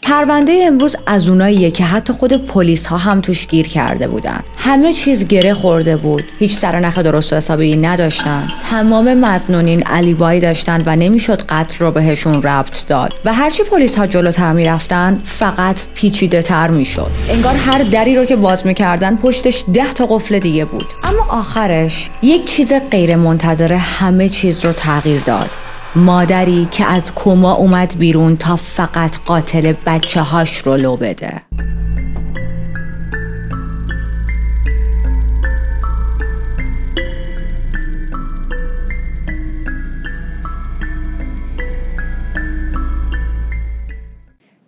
پرونده امروز از اوناییه که حتی خود پلیس ها هم توش گیر کرده بودن. همه چیز گره خورده بود. هیچ سرنخ درست و حسابی نداشتن. تمام مظنونین علیبایی داشتن و نمیشد قتل رو بهشون ربط داد و هرچی پلیس ها جلوتر میرفتن فقط پیچیده تر میشد. انگار هر دری رو که باز میکردن پشتش 10 تا قفل دیگه بود. اما آخرش یک چیز غیر منتظره همه چیز رو تغییر داد. مادری که از کما اومد بیرون تا فقط قاتل بچه هاش رو لو بده.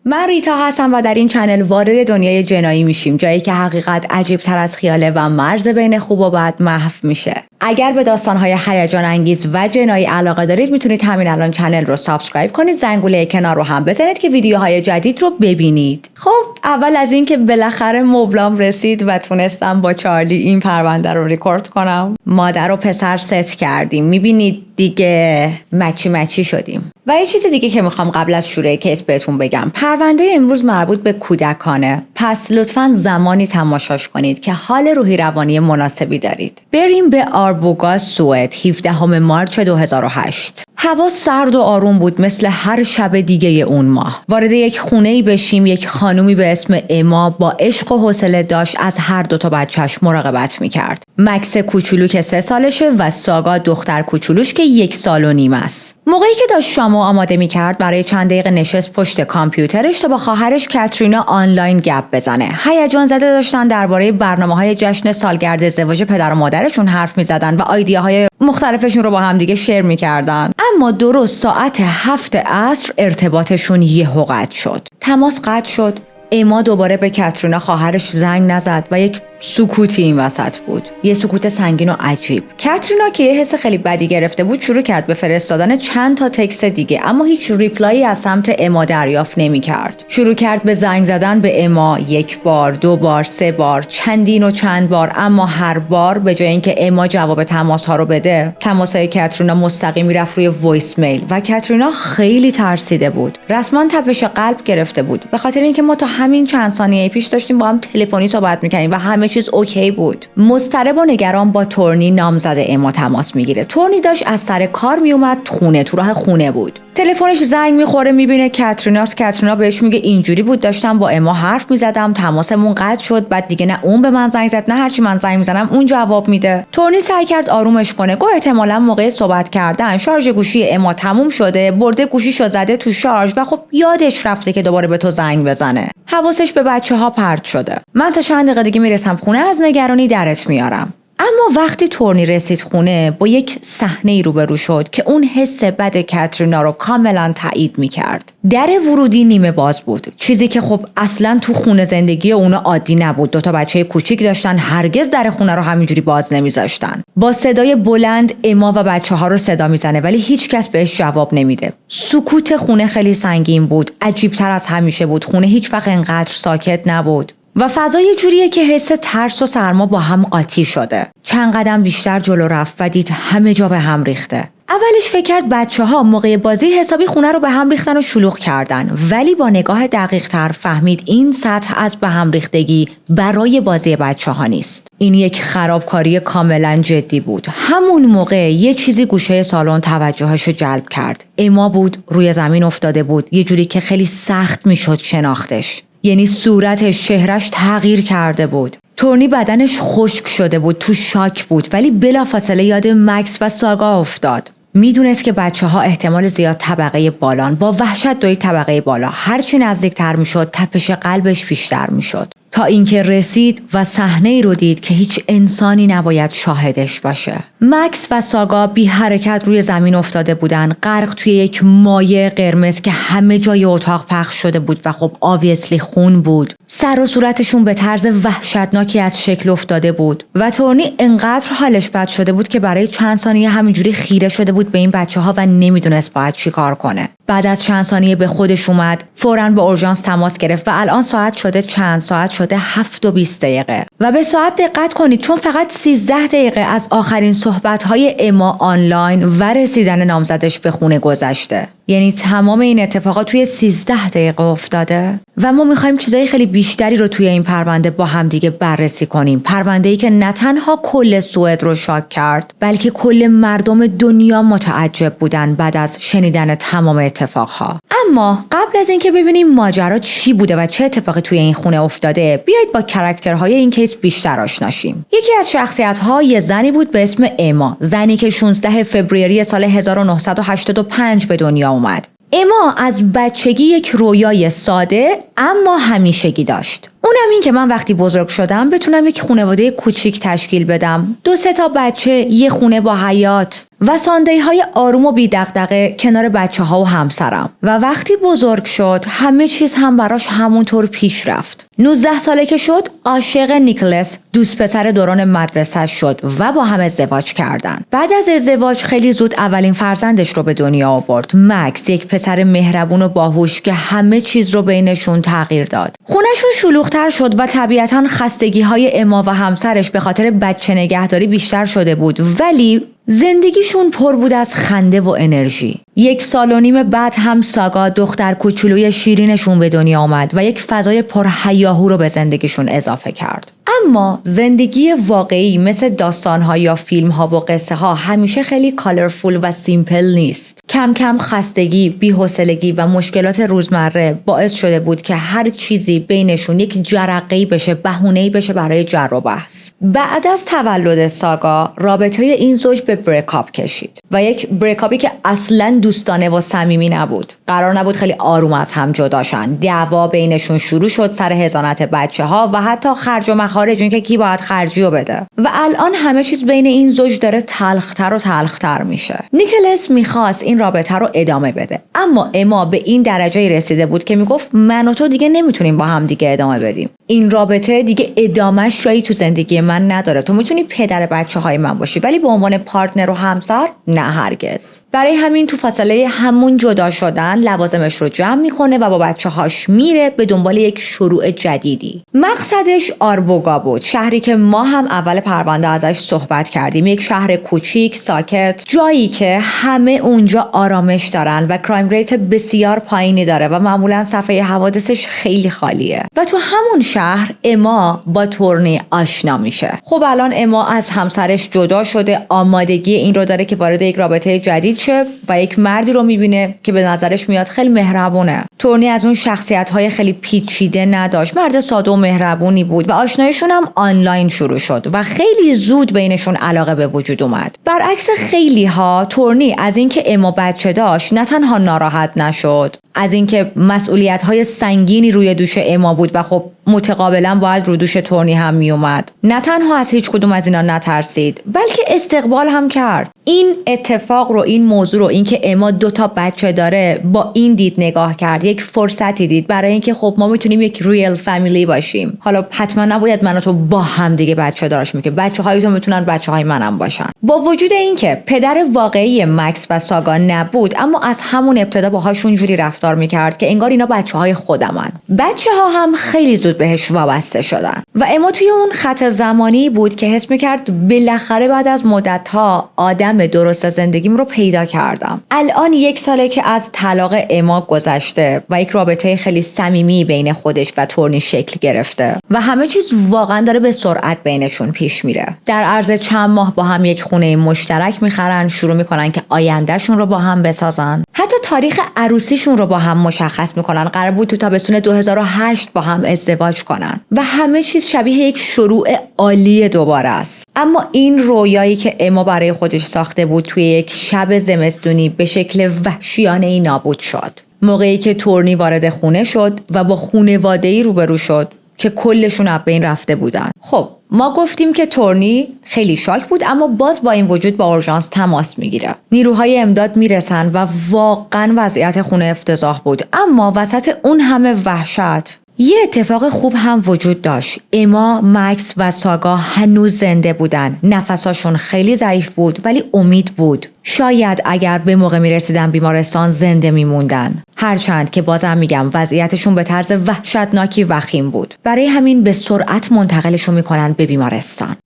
من ریتا هستم و در این چنل وارد دنیای جنایی میشیم، جایی که حقیقت عجیب تر از خیاله و مرز بین خوب و بد محو میشه. اگر به داستانهای هیجان انگیز و جنایی علاقه دارید میتونید همین الان چنل رو سابسکرایب کنید، زنگوله کنار رو هم بزنید که ویدیوهای جدید رو ببینید. خب اول از این که بالاخره مبلام رسید و تونستم با چارلی این پرونده رو ریکورد کنم. مادر و پسر ست کردیم، میبینید دیگه مچی شدیم. و یه چیز دیگه که میخوام قبل از شروع کیس بهتون بگم، پرونده امروز مربوط به کودکانه، پس لطفاً زمانی تماشاش کنید که حال روحی روانی مناسبی دارید. بریم به آربوگاس، سوئد، 17 مارس 2008. هوا سرد و آروم بود مثل هر شب دیگه اون ماه. وارد یک خونه‌ای بشیم، یک خانومی به اسم اما با عشق و حوصله داشت از هر 2 تا بچه‌اش مراقبت می‌کرد. مکس کوچولو که 3 سالشه و ساگا دختر کوچولوش که 1 سال و نیم است. موقعی که داشت شامو آماده می‌کرد برای چند دقیقه نشست پشت کامپیوترش تا با خواهرش کاترینا آنلاین گپ بزنه. هیجان زده داشتن درباره برنامه‌های جشن سالگرد ازدواج پدر و مادرشون حرف می‌زدن و ایده‌های مختلفشون رو با هم دیگه شیر می‌کردن. اما درست ساعت 7 عصر ارتباطشون یهو قطع شد. تماس قطع شد. اما دوباره به کاترینا خواهرش زنگ نزد و یک سکوتی این وسط بود. یه سکوت سنگین و عجیب. کاترینا که یه حس خیلی بدی گرفته بود شروع کرد به فرستادن چند تا تکست دیگه، اما هیچ ریپلایی از سمت اما دریافت نمی‌کرد. شروع کرد به زنگ زدن به اما 1 بار، 2 بار، 3 بار، چندین و چند بار، اما هر بار به جای اینکه اما جواب تماس‌ها رو بده، تماس‌های کاترینا مستقیم میرفت روی وایس میل و کاترینا خیلی ترسیده بود. رسما تپش قلب گرفته بود، به خاطر اینکه ما تا همین چند ثانیه پیش داشتیم با هم تلفنی صحبت می‌کردیم و همه چیز اوکی بود. مضطرب و نگران با تورنی نامزد اما تماس میگیره. تورنی داشت از سر کار میومد خونه، تو راه خونه بود. تلفنش زنگ میخوره، میبینه کاتریناست. کاترینا بهش میگه اینجوری بود داشتم با اما حرف میزدم، تماسمون قطع شد، بعد دیگه نه اون به من زنگ زد نه هرچی من زنگ میزنم اون جواب میده. تورنی سعی کرد آرومش کنه، گفت احتمالاً موقع صحبت کردن شارژ گوشی اما تموم شده، برده گوشیشو زده تو شارژ و خب یادش رفته که دوباره به تو زنگ بزنه. حواسش به بچه‌ها پرت شده. من تا چند دقیقه دیگه میرسم خونه، از نگرانی درت میارم. اما وقتی تورنی رسید خونه با یک صحنه‌ای روبرو شد که اون حس بد کاترینا رو کاملا تایید می‌کرد. در ورودی نیمه باز بود، چیزی که خب اصلا تو خونه زندگی اونا عادی نبود. 2 تا بچه کوچیک داشتن، هرگز در خونه رو همینجوری باز نمی‌ذاشتن. با صدای بلند اما و بچه‌ها رو صدا میزنه ولی هیچکس بهش جواب نمیده. سکوت خونه خیلی سنگین بود، عجیب‌تر از همیشه بود. خونه هیچ وقت اینقدر ساکت نبود. و فضای جوریه که حس ترس و سرما با هم قاطی شده. چند قدم بیشتر جلو رفت و دید همه جا به هم ریخته. اولش فکر کرد بچه‌ها موقع بازی حسابی خونه رو به هم ریختن و شلوغ کردن، ولی با نگاه دقیق‌تر فهمید این سطح از به هم ریختگی برای بازی بچه‌ها نیست. این یک خرابکاری کاملا جدی بود. همون موقع یه چیزی گوشه سالن توجهش رو جلب کرد. اما بود، روی زمین افتاده بود، یه جوری که خیلی سخت میشد شناختش. یعنی صورتش، چهرش تغییر کرده بود. تورنی بدنش خشک شده بود، تو شاک بود، ولی بلافاصله یاد مکس و ساگا افتاد. میدونست که بچه‌ها احتمال زیاد طبقه بالان. با وحشت دوید طبقه بالا. هرچی نزدیکتر میشد تپش قلبش بیشتر میشد، تا اینکه رسید و صحنه‌ای رو دید که هیچ انسانی نباید شاهدش باشه. مکس و ساگا بی حرکت روی زمین افتاده بودن، غرق توی یک مایع قرمز که همه جای اتاق پخش شده بود و خب obviously خون بود. سر و صورتشون به طرز وحشتناکی از شکل افتاده بود و تورنی انقدر حالش بد شده بود که برای چند ثانیه همینجوری خیره شده بود به این بچه‌ها و نمیدونست باید چی کار کنه. بعد از چند ثانیه به خودش اومد، فوراً با اورژانس تماس گرفت و الان ساعت شده چند؟ ساعت شده 7:20 و به ساعت دقت کنید چون فقط 13 دقیقه از آخرین صحبت‌های اما آنلاین و رسیدن نامزدش به خونه گذشته. یعنی تمام این اتفاقات توی 13 دقیقه افتاده و ما میخوایم چیزای خیلی بیشتری رو توی این پرونده با هم دیگه بررسی کنیم. پرونده‌ای که نه تنها کل سوئد رو شاک کرد، بلکه کل مردم دنیا متعجب بودن بعد از شنیدن تمام اتفاقها. اما قبل از اینکه ببینیم ماجرا چی بوده و چه اتفاقی توی این خونه افتاده، بیایید با کاراکترهای این کیس بیشتر آشنا شیم. یکی از شخصیت‌ها یه زنی بود به اسم اما، زنی که 16 فوریه سال 1985 به دنیا اومد. اما از بچگی یک رویای ساده اما همیشگی داشت. اونم این که من وقتی بزرگ شدم بتونم یک خانواده کوچیک تشکیل بدم، 2-3 تا بچه، یه خونه با حیاط و ساندی‌های آروم و بی دغدغه کنار بچه‌ها و همسرم. و وقتی بزرگ شد همه چیز هم براش همونطور پیش رفت. 19 ساله که شد عاشق نیکلس، دوست پسر دوران مدرسه شد و با هم ازدواج کردن. بعد از ازدواج خیلی زود اولین فرزندش رو به دنیا آورد، مکس، یک پسر مهربون و باهوش که همه چیز رو بینشون تغییر داد. خونه‌شون شلوغ‌تر شد و طبیعتاً خستگی‌های اما و همسرش به خاطر بچه نگهداری بیشتر شده بود، ولی زندگیشون پر بود از خنده و انرژی. 1.5 سال بعد هم ساگا، دختر کوچولوی شیرینشون به دنیا آمد و یک فضای پر هیاهو رو به زندگیشون اضافه کرد. اما زندگی واقعی مثل داستان‌ها یا فیلم‌ها و قصه‌ها همیشه خیلی کالرفول و سیمپل نیست. کم کم خستگی، بی‌حوصلگی و مشکلات روزمره باعث شده بود که هر چیزی بینشون یک جرقه‌ای بشه، بهونه‌ای بشه برای جر و بحث. بعد از تولد ساگا، رابطه این زوج به بریکاپ کشید و یک بریکاپی که اصلاً دوستانه و صمیمی نبود. قرار نبود خیلی آروم از هم جدا شن. دعوا بینشون شروع شد سر حضانت بچه‌ها و حتی خرج و مخارج، این که کی باید خرجی رو بده. و الان همه چیز بین این زوج داره تلختر و تلختر میشه. نیکلس میخواست این رابطه رو ادامه بده، اما اما به این درجه رسیده بود که میگفت من و تو دیگه نمیتونیم با هم دیگه ادامه بدیم. این رابطه دیگه ادامهش جایی تو زندگی من نداره. تو میتونی پدر بچه‌های من باشی ولی به عنوان پارتنر و همسر نه هرگز. برای همین تو فاصله همون جدا شدن لوازمش رو جمع میکنه و با بچه‌هاش میره به دنبال یک شروع جدیدی. مقصدش آربوگا بود، شهری که ما هم اول پرونده ازش صحبت کردیم. یک شهر کوچیک، ساکت، جایی که همه اونجا آرامش دارن و کرایم ریت بسیار پایینی داره و معمولا صفحه حوادثش خیلی خالیه. و تو همون شهر اما با تورنی آشنا میشه. خب الان اما از همسرش جدا شده، آمادگی این رو داره که وارد یک رابطه جدید شه و یک مردی رو میبینه که به نظرش میاد خیلی مهربونه. تورنی از اون شخصیت‌های خیلی پیچیده نداشت، مرد ساده و مهربونی بود و آشناییشون هم آنلاین شروع شد و خیلی زود بینشون علاقه به وجود اومد. برعکس خیلی ها، تورنی از اینکه اما بچه داشت نه تنها ناراحت نشد، از اینکه مسئولیت‌های سنگینی روی دوش اما بود و خب متقابلا باید رو دوش تورنی هم می اومد، نه تنها از هیچ کدوم از اینا نترسید بلکه استقبال هم کرد. این اتفاق رو، این موضوع رو، اینکه اما 2 تا بچه داره، با این دید نگاه کرد، یک فرصتی دید برای اینکه خب ما میتونیم یک ریل فامیلی باشیم. حالا حتما نباید من و تو با هم دیگه بچه دارش میگه، بچه‌های تو میتونن بچه‌های منم باشن. با وجود اینکه پدر واقعی مکس و ساگا نبود، اما از همون ابتدا باهاشون جوری رفتار میکرد که انگار اینا بچه‌های خودمن. بچه‌ها هم خیلی زود بهش وابسته شدن و اما توی اون خط زمانی بود که حس میکرد بالاخره بعد از مدت‌ها آدم درست زندگیم رو پیدا کردم. الان 1 ساله که از طلاق اما گذشته و یک رابطه خیلی صمیمی بین خودش و تورنی شکل گرفته و همه چیز واقعا داره به سرعت بینشون پیش میره. در عرض چند ماه با هم یک خونه مشترک میخرن، شروع میکنن که آیندهشون رو با هم بسازن. حتی تاریخ عروسیشون رو با هم مشخص میکنن. قرار بود تو تابستون 2008 با هم ازدواج کنن و همه چیز شبیه یک شروع عالی دوباره است. اما این رویایی که اما برای خودش ساخته بود توی یک شب زمستونی به شکل وحشیانه‌ای نابود شد. موقعی که تورنی وارد خونه شد و با خانواده‌ای روبرو شد که کلشون از بین رفته بودن. خب ما گفتیم که تورنی خیلی شاک بود، اما باز با این وجود با اورژانس تماس میگیره. نیروهای امداد میرسن و واقعا وضعیت خونه افتضاح بود. اما وسط اون همه وحشت یه اتفاق خوب هم وجود داشت. اما، مکس و ساگا هنوز زنده بودن. نفساشون خیلی ضعیف بود ولی امید بود. شاید اگر به موقع میرسیدن بیمارستان زنده میموندن. هرچند که بازم میگم وضعیتشون به طرز وحشتناکی وخیم بود. برای همین به سرعت منتقلشون میکنن به بیمارستان.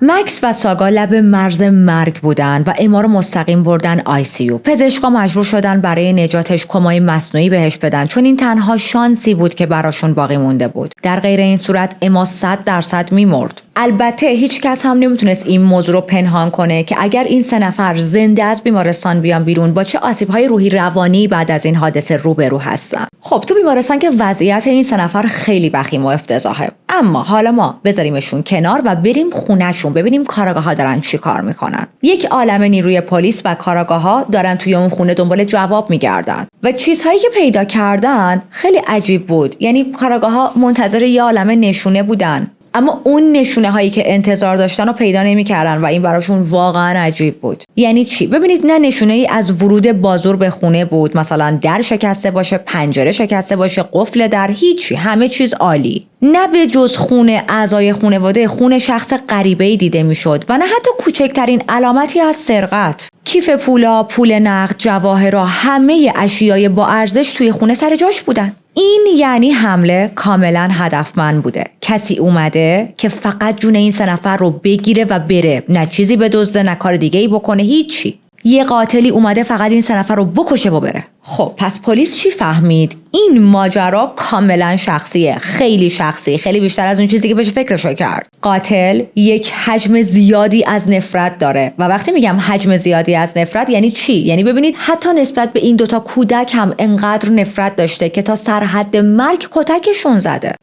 مکس و ساگا لب مرز مرگ بودن و اما رو مستقیم بردن ICU. پزشکا مجبور شدن برای نجاتش کمای مصنوعی بهش بدن، چون این تنها شانسی بود که براشون باقی مونده بود. در غیر این صورت اما 100% میمرد. البته هیچ کس هم نمیتونست این موضوع رو پنهان کنه که اگر این 3 نفر زنده از بیمارستان بیان بیرون با چه آسیب‌های روحی روانی بعد از این حادثه روبرو هستن. خب تو بیمارستان که وضعیت این 3 نفر خیلی وخیم و افتضاحه، اما حالا ما بذاریمشون کنار و بریم خونه‌شون ببینیم کاراگاه‌ها دارن چی کار میکنن. یک عالمه نیروی پلیس و کاراگاه‌ها دارن توی اون خونه دنبال جواب میگردن و چیزهایی که پیدا کردن خیلی عجیب بود. یعنی کاراگاه‌ها منتظر یه عالمه نشونه بودن، اما اون نشونه هایی که انتظار داشتن رو پیدا نمی‌کردن و این براشون واقعا عجیب بود. یعنی چی؟ ببینید، نه نشونه ای از ورود بازور به خونه بود، مثلا در شکسته باشه، پنجره شکسته باشه، قفل در، هیچی، همه چیز عالی. نه به جز خون اعضای خانواده خون شخص غریبه‌ای دیده میشد و نه حتی کوچکترین علامتی از سرقت. کیف پولا، پول نقد، جواهرات، همه اشیای با ارزش توی خونه سر جاش بودن. این یعنی حمله کاملا هدفمند بوده. کسی اومده که فقط جون این 3 نفر رو بگیره و بره، نه چیزی بدزده، نه کار دیگه ای بکنه، هیچی. یه قاتلی اومده فقط این 3 نفر رو بکشه و بره. خب پس پلیس چی فهمید؟ این ماجرا کاملا شخصیه، خیلی شخصی، خیلی بیشتر از اون چیزی که بهش فکرشو کرد. قاتل یک حجم زیادی از نفرت داره و وقتی میگم حجم زیادی از نفرت یعنی چی؟ یعنی ببینید حتی نسبت به این 2 تا کودک هم انقدر نفرت داشته که تا سرحد مرگ کتکشون زده.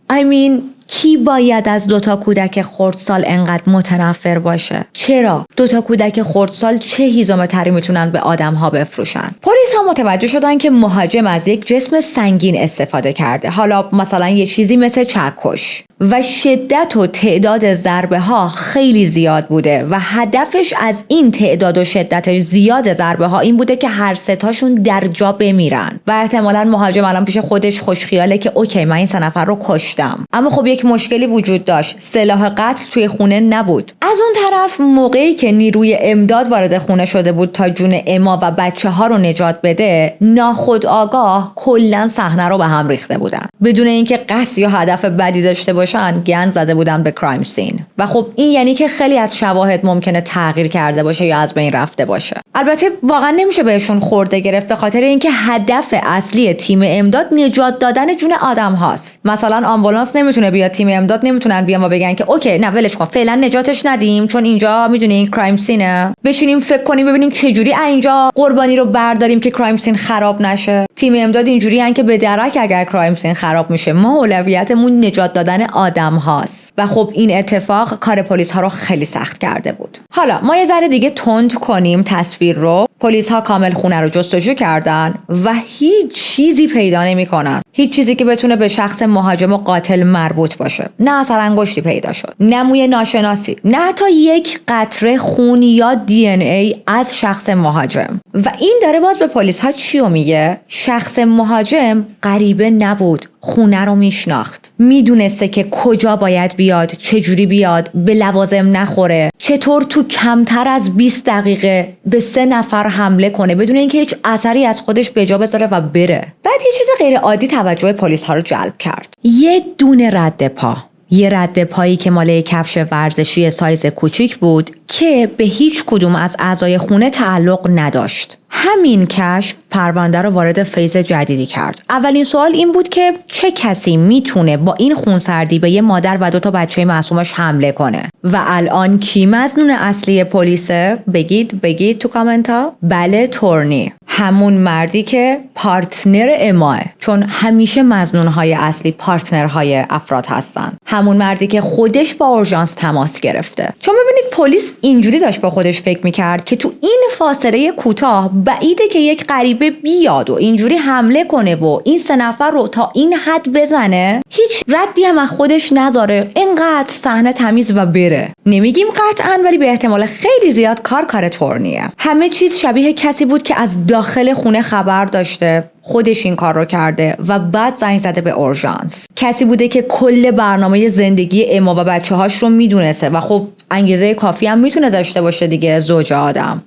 کی باید از 2 تا کودک خردسال انقدر متنفر باشه؟ چرا؟ 2 تا کودک خردسال چه هیزم تری میتونن به آدم‌ها بفروشن؟ پلیس هم متوجه شدن که مهاجم از یک جسم سنگین استفاده کرده. حالا مثلا یه چیزی مثل چکش. و شدت و تعداد ضربه ها خیلی زیاد بوده و هدفش از این تعداد و شدت زیاد ضربه ها این بوده که هر 3 تاشون در جا بمیرن و احتمالاً مهاجم الان پیش خودش خوشخیاله که اوکی من این 3 نفر رو کشتم. اما خب یک مشکلی وجود داشت، سلاح قتل توی خونه نبود. از اون طرف موقعی که نیروی امداد وارد خونه شده بود تا جون اما و بچه ها رو نجات بده، ناخودآگاه کلا صحنه رو به هم ریخته بودن. بدون اینکه قصد یا هدف بدی داشته باشن گند زده بودن به کرایم سین و خب این یعنی که خیلی از شواهد ممکنه تغییر کرده باشه یا از بین رفته باشه. البته واقعا نمیشه بهشون خورده گرفت به خاطر اینکه هدف اصلی تیم امداد نجات دادن جون آدم هاست. مثلا آمبولانس نمیتونه بیاد، تیم امداد نمیتونن بیان و بگن که اوکی نه ولش کن فعلا نجاتش ندیم چون اینجا میدونین کرایم سینه، بشینیم فکر کنیم ببینیم چه جوری اینجا قربانی رو برداریم که کرایم سین خراب نشه. تیم امداد اینجوری ان که به درک اگر کرایم سین خراب میشه ما اولویتمون نجات دادن آدم هاست و خب این اتفاق کار پلیس ها رو خیلی سخت کرده بود. حالا ما یه ذره دیگه تند کنیم تصویر رو. پلیس ها کامل خونه رو جستجو کردن و هیچ چیزی پیدا نمی‌کنن. هیچ چیزی که بتونه به شخص مهاجم و قاتل مربوط باشه. نه اثر انگشتی پیدا شد، نه موی ناشناسی، نه حتی یک قطره خون یا DNA از شخص مهاجم. و این داره باز به پلیس ها چیو میگه؟ شخص مهاجم غریبه نبود، خونه رو میشناخت، میدونسته که کجا باید بیاد، چجوری بیاد، به لوازم نخوره، چطور تو کمتر از 20 دقیقه به 3 نفر حمله کنه بدون اینکه هیچ اثری از خودش به جا بذاره و بره. بعد یه چیز غیر عادی توجه پلیس ها رو جلب کرد. یه دونه رد پا، یه رد پایی که مال کفش ورزشی سایز کوچیک بود که به هیچ کدوم از اعضای خونه تعلق نداشت. همین کشف پرونده رو وارد فیز جدیدی کرد. اولین سوال این بود که چه کسی میتونه با این خونسردی به یه مادر و 2 تا بچه معصومش حمله کنه؟ و الان کی مظنون اصلی پلیسه؟ بگید تو کامنت ها. بله، تورنی، همون مردی که پارتنر اماه، چون همیشه مظنونهای اصلی پارتنرهای افراد هستن. همون مردی که خودش با اورژانس تماس گرفته. چون ببینید پلیس اینجوری داشت با خودش فکر میکرد که تو این فاصله کوتاه بعیده که یک غریبه بیاد و اینجوری حمله کنه و این 3 نفر رو تا این حد بزنه، هیچ ردی هم از خودش نذاره، اینقدر صحنه تمیز و بره. نمیگیم قطعاً ولی به احتمال خیلی زیاد کار تورنیه. همه چیز شبیه کسی بود که از داخل خونه خبر داشته، خودش این کار رو کرده و بعد زنگ زده به اورژانس. کسی بوده که کل برنامه زندگی اما و بچه‌هاش رو میدونسته و خب انگیزه کافی هم میتونه داشته باشه دیگه، زوج آدم.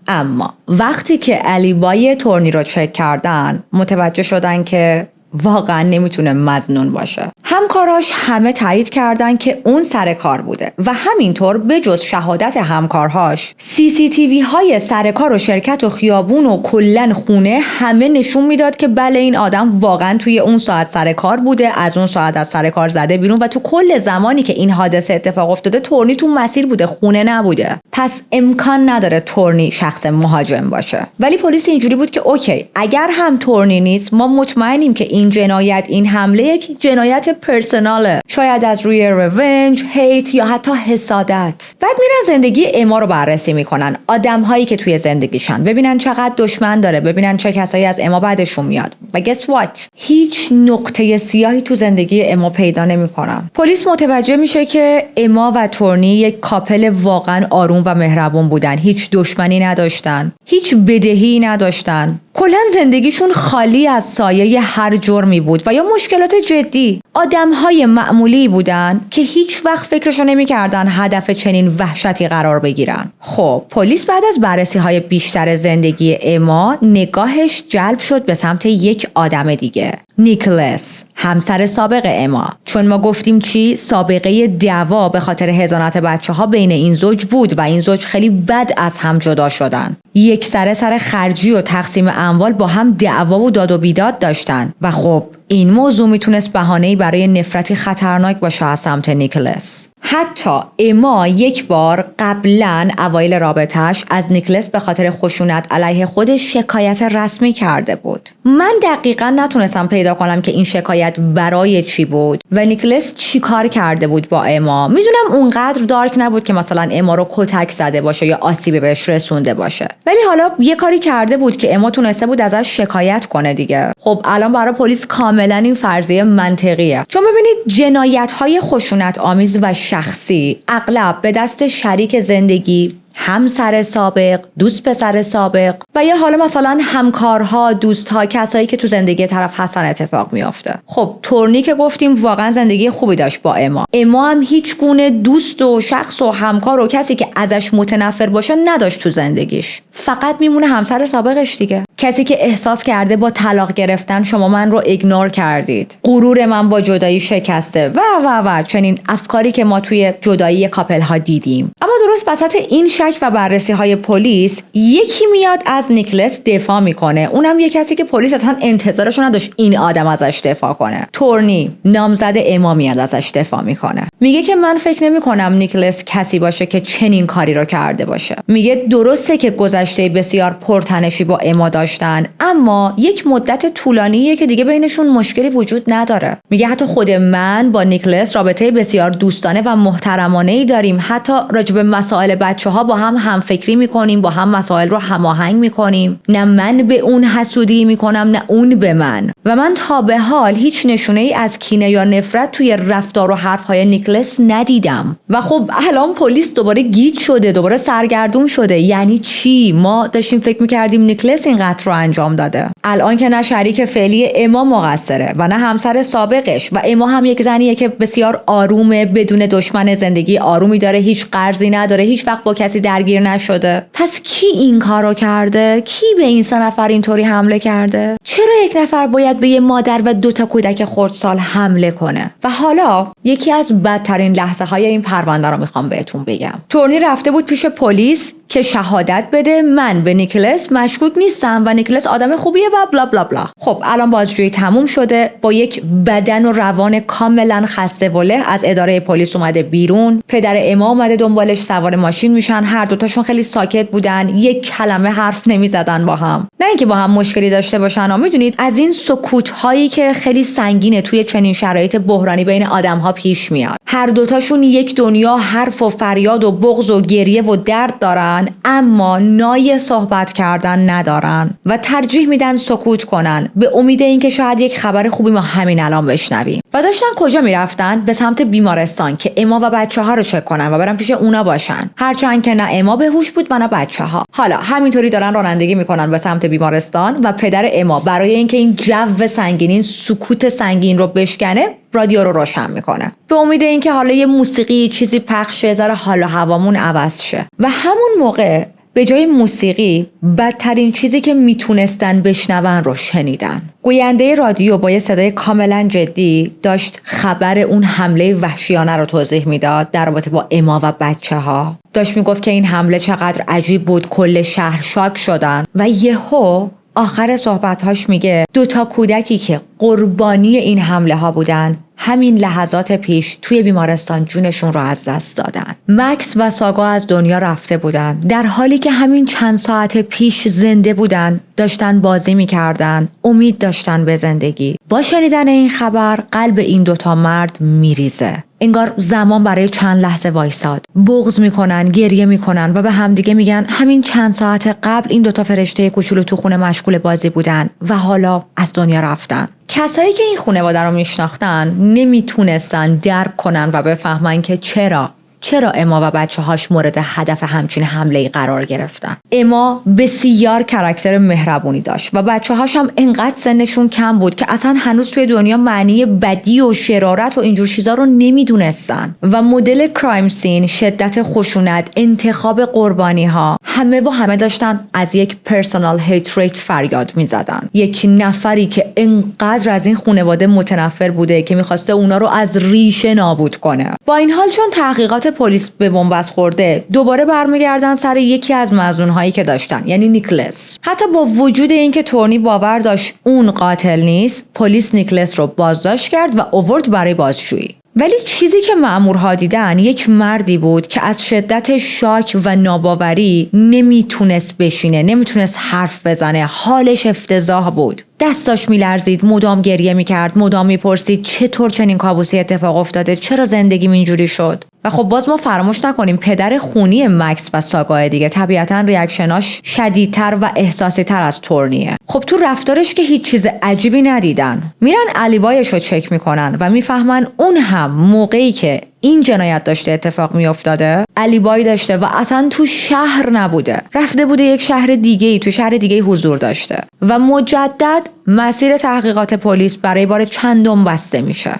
اما وقتی که علیبای تورنی رو چک کردن متوجه شدن که واقعا نمیتونه مظنون باشه. همکاراش همه تایید کردن که اون سر کار بوده و همینطور به جز شهادت همکارهاش CCTV های سر کار و شرکت و خیابون و کلن خونه همه نشون میداد که بله این آدم واقعا توی اون ساعت سر کار بوده، از اون ساعت از سر کار زده بیرون و تو کل زمانی که این حادثه اتفاق افتاده تورنی تو مسیر بوده، خونه نبوده. پس امکان نداره تورنی شخص مهاجم باشه. ولی پلیس اینجوری بود که اوکی، اگر هم تورنی نیست ما مطمئنیم که این جنایت، این حمله یک جنایت پرسوناله، شاید از روی رونج، هیت یا حتی حسادت. بعد میرن زندگی اما رو بررسی میکنن، آدم‌هایی که توی زندگیشن، ببینن چقدر دشمن داره، ببینن چه کسایی از اما بعدشون میاد. و guess what؟ هیچ نقطه سیاهی تو زندگی اما پیدا نمیکنن. پلیس متوجه میشه که اما و تورنی یک کاپل واقعا آروم و مهربون بودن، هیچ دشمنی نداشتن، هیچ بدهی نداشتن، کلا زندگیشون خالی از سایه هر جرمی بود و یا مشکلات جدی. آدم‌های معمولی بودن که هیچ وقت فکرشو نمی‌کردن هدف چنین وحشتی قرار بگیرن. خب پلیس بعد از بررسی‌های بیشتر زندگی اما نگاهش جلب شد به سمت یک آدم دیگه، نیکلس، همسر سابق اما. چون ما گفتیم چی؟ سابقه دعوا به خاطر حضانت بچه‌ها بین این زوج بود و این زوج خیلی بد از هم جدا شدن. یک سر خرجی و تقسیم اموال با هم دعوا و داد و بیداد داشتن و خب این موضوع میتونست بهانه‌ای برای نفرتی خطرناک باشه از سمت نیکلس. حتی اما یک بار قبلا اوایل رابطه‌اش از نیکلس به خاطر خشونت علیه خودش شکایت رسمی کرده بود. من دقیقاً نتونستم پیدا کنم که این شکایت برای چی بود و نیکلس چی کار کرده بود با اما. میدونم اونقدر دارک نبود که مثلا اما رو کتک زده باشه یا آسیبی بهش رسونده باشه، ولی حالا یه کاری کرده بود که اما تونسته بود ازش شکایت کنه دیگه. خب الان برای پلیس کاملا این فرضیه منطقیه، چون ببینید جنایت‌های خشونت آمیز و شخصی اغلب به دست شریک زندگی، همسر سابق، دوست پسر سابق و یا حالا مثلا همکارها، دوستها، کسایی که تو زندگی طرف هستن اتفاق میافته. خب تورنی که گفتیم واقعا زندگی خوبی داشت با اما هم هیچ گونه دوست و شخص و همکار و کسی که ازش متنفر باشه نداشت تو زندگیش. فقط میمونه همسر سابقش دیگه، کسی که احساس کرده با طلاق گرفتن شما من رو ایگنور کردید، غرور من با جدایی شکسته و چنین افکاری که ما توی جدایی کاپل ها دیدیم. اما درست وسط این شک و بررسی های پلیس یکی میاد از نیکلس دفاع میکنه، اونم یه کسی که پلیس اصلا انتظارش نداشت این آدم ازش دفاع کنه. تورنی، نامزد اما، میاد ازش دفاع میکنه. میگه که من فکر نمیکنم نیکلس کسی باشه که چنین کاری رو کرده باشه. میگه درسته که گذشته بسیار پرتنشی با اما داشتن، اما یک مدت طولانیه که دیگه بینشون مشکلی وجود نداره. میگه حتی خود من با نیکلس رابطه بسیار دوستانه و محترمانه‌ای داریم، حتی راجع به مسائل بچه‌ها با هم فکری میکنیم، با هم مسائل رو هماهنگ میکنیم. نه من به اون حسودی میکنم نه اون به من، و من تا به حال هیچ نشونه ای از کینه یا نفرت توی رفتار و حرفهای نیکلس ندیدم. و خب الان پلیس دوباره گیج شده، دوباره سرگردون شده. یعنی چی؟ ما داشتیم فکر میکردیم نیکلس این قتل رو انجام داده، الان که نه شریک فعلی اما مقصره و نه همسر سابقش، و اما هم یک زنیه که بسیار آرومه، بدون دشمن زندگی آرومی داره، هیچ قرضی نداره، هیچ وقت با کسی درگیر نشده. پس کی این کارو کرده؟ کی به این سه نفر اینطوری حمله کرده؟ چرا یک نفر باید به یه مادر و 2 تا کودک خردسال حمله کنه؟ و حالا یکی از بدترین لحظه های این پرونده رو میخوام بهتون بگم. تورنی رفته بود پیش پلیس که شهادت بده من به نیکلس مشکوک نیستم و نیکلس آدم خوبیه و بلا بلا بلا. خب الان بازجویی تموم شده، با یک بدن و روان کاملا خسته و له از اداره پلیس اومده بیرون. پدر اما اومده دنبالش، سوار ماشین میشن. هر دوتاشون خیلی ساکت بودن، یک کلمه حرف نمیزدن با هم، نه اینکه با هم مشکلی داشته باشن. و میدونید از این سکوت هایی که خیلی سنگینه توی چنین شرایط بحرانی بین آدم ها پیش میاد. هر دوتاشون یک دنیا حرف و فریاد و بغض و گریه و درد دارن، اما نای صحبت کردن ندارن و ترجیح میدن سکوت کنن به امید اینکه شاید یک خبر خوبی ما همین الان بشنویم. و داشتن کجا میرفتن؟ به سمت بیمارستان که اما و بچه‌ها رو چک کنن و برن پیش اونا باشن، هرچند که نه اما به هوش بود و نه بچه‌ها. حالا همینطوری دارن رانندگی میکنن به سمت بیمارستان و پدر اما برای اینکه این جو سنگین، این سکوت سنگین رو بشکنه، رادیو رو روشن میکنه به امید اینکه حالا یه موسیقی چیزی پخش شه، ذره حال و هوامون عوض شه. و همون موقع به جای موسیقی بدترین چیزی که میتونستن بشنون رو شنیدن. گوینده رادیو با یه صدای کاملا جدی داشت خبر اون حمله وحشیانه رو توضیح میداد در رابطه با اما و بچه‌ها. داشت میگفت که این حمله چقدر عجیب بود، کل شهر شاک شدن و یهو آخر صحبت‌هاش میگه 2 کودکی که قربانی این حمله ها بودن همین لحظات پیش توی بیمارستان جونشون رو از دست دادن. مکس و ساگا از دنیا رفته بودن در حالی که همین چند ساعت پیش زنده بودن، داشتن بازی میکردن، امید داشتن به زندگی. با شنیدن این خبر قلب این 2 مرد میریزه. انگار زمان برای چند لحظه وایساد. بغض میکنن، گریه میکنن و به همدیگه میگن همین چند ساعت قبل این 2 فرشته کوچولو تو خونه مشغول بازی بودن و حالا از دنیا رفتن. کسایی که این خانواده رو میشناختن نمیتونستن درک کنن و بفهمن که چرا اما و بچه‌هاش مورد هدف همچین حمله‌ای قرار گرفتن. اما بسیار کاراکتر مهربونی داشت و بچه‌هاش هم انقدر سنشون کم بود که اصلا هنوز توی دنیا معنی بدی و شرارت و اینجور چیزا رو نمیدونستن و مدل کرایم سین، شدت خشونت، انتخاب قربانی‌ها، همه داشتن از یک پرسونال هیتریت فریاد میزدن. یک نفری که انقدر از این خانواده متنفر بوده که میخواسته اونا رو از ریشه نابود کنه. با این حال چون تحقیقات پلیس به بنبست خورده، دوباره برمیگردن سر یکی از مظنون‌هایی که داشتن، یعنی نیکلس. حتی با وجود اینکه تورنی باور داشت اون قاتل نیست، پلیس نیکلس رو بازداشت کرد و آورد برای بازجویی. ولی چیزی که مأمورها دیدن یک مردی بود که از شدت شاک و ناباوری نمیتونست بشینه، نمیتونست حرف بزنه، حالش افتضاح بود. دستاش میلرزید، مدام گریه میکرد، مدام میپرسید چطور چنین کابوسی اتفاق افتاده، چرا زندگیم اینجوری شد. و خب باز ما فراموش نکنیم پدر خونی مکس و ساگا دیگه، طبیعتاً ریاکشناش شدیدتر و احساسی تر از تورنیه. خب تو رفتارش که هیچ چیز عجیبی ندیدن. میرن الیبایش رو چک میکنن و میفهمن اون هم موقعی که این جنایت داشته اتفاق میافتاده الیبای داشته و اصلا تو شهر نبوده، رفته بوده یک شهر دیگه‌ای، تو شهر دیگه‌ای حضور داشته و مجدد مسیر تحقیقات پلیس برای بار چندم بسته میشه.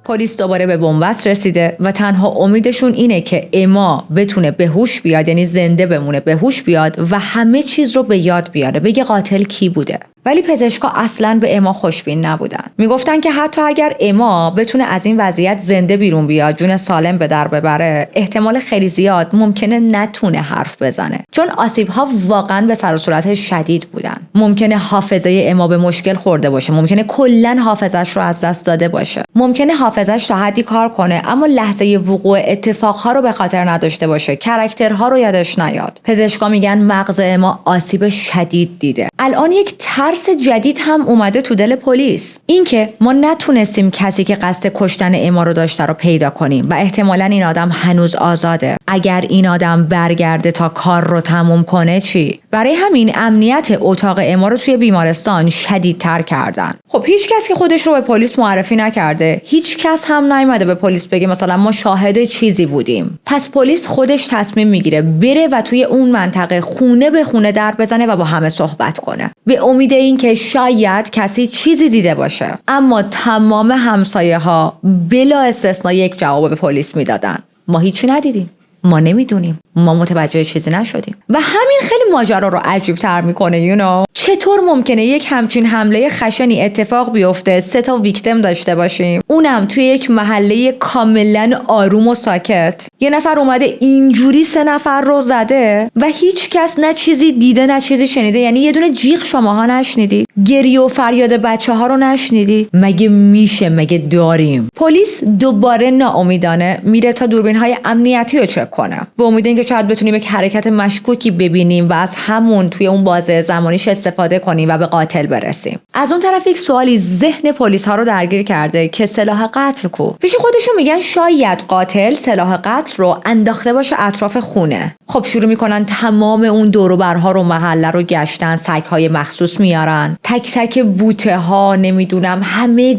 پلیس دوباره به بنبست رسیده و تنها امیدشون اینه که اما بتونه به هوش بیاد، یعنی زنده بمونه، به هوش بیاد و همه چیز رو به یاد بیاره، بگه قاتل کی بوده. ولی پزشکا اصلاً به اما خوشبین نبودن. میگفتن که حتی اگر اما بتونه از این وضعیت زنده بیرون بیاد، جون سالم به در ببره، احتمال خیلی زیاد ممکنه نتونه حرف بزنه، چون آسیب‌ها واقعاً به سر و صورتش شدید بودن. ممکنه حافظه اما به مشکل خورده باشه، ممکنه کلاً حافظش رو از دست داده باشه، ممکنه حافظش تا حدی کار کنه اما لحظه وقوع اتفاقها رو به خاطر نداشته باشه، کاراکترها رو یادش نیاد. پزشکا میگن مغز اما آسیب شدید دیده. الان یک ترس جدید هم اومده تو دل پلیس، اینکه ما نتونستیم کسی که قصد کشتن اما رو داشته رو پیدا کنیم و احتمالاً این آدم هنوز آزاده. اگر این آدم برگرده تا کار رو تموم کنه چی؟ برای همین امنیت اتاق اما رو توی بیمارستان شدیدتر کردن. خب هیچ کس که خودش رو به پلیس معرفی نکرده، هیچ کس هم نیومده به پلیس بگه مثلا ما شاهد چیزی بودیم. پس پلیس خودش تصمیم میگیره بره و توی اون منطقه خونه به خونه در بزنه و با همه صحبت کنه، به امید اینکه شاید کسی چیزی دیده باشه. اما تمام همسایه‌ها بلا استثنا یک جواب به پلیس میدادن: ما هیچی ندیدیم، ما نمیدونیم، ما متوجه چیزی نشدیم. و همین خیلی ماجرا رو عجیب تر میکنه. چطور ممکنه یک همچین حمله خشنی اتفاق بیفته، 3 ویکتیم داشته باشیم، اونم توی یک محله کاملا آروم و ساکت، یه نفر اومده اینجوری 3 نفر رو زده و هیچ کس نه چیزی دیده نه چیزی شنیده؟ یعنی یه دونه جیغ شماها نشنیدید؟ گریه و فریاد بچه‌ها رو نشنیدید؟ مگه میشه؟ مگه داریم؟ پلیس دوباره ناامیدانه میره تا دوربین‌های امنیتی رو چک کنه، به امید اینکه شاید بتونیم یک حرکت مشکوکی ببینیم و از همون توی اون بازه زمانیش استفاده کنیم و به قاتل برسیم. از اون طرف یک سوالی ذهن پلیس ها رو درگیر کرده که سلاح قتل کو؟ پیش خودشون میگن شاید قاتل سلاح قتل رو انداخته باشه اطراف خونه. خب شروع میکنن تمام اون دور و برها رو، محله رو گشتن، سگ‌های مخصوص میارن، تک تک بوته ها، نمیدونم همه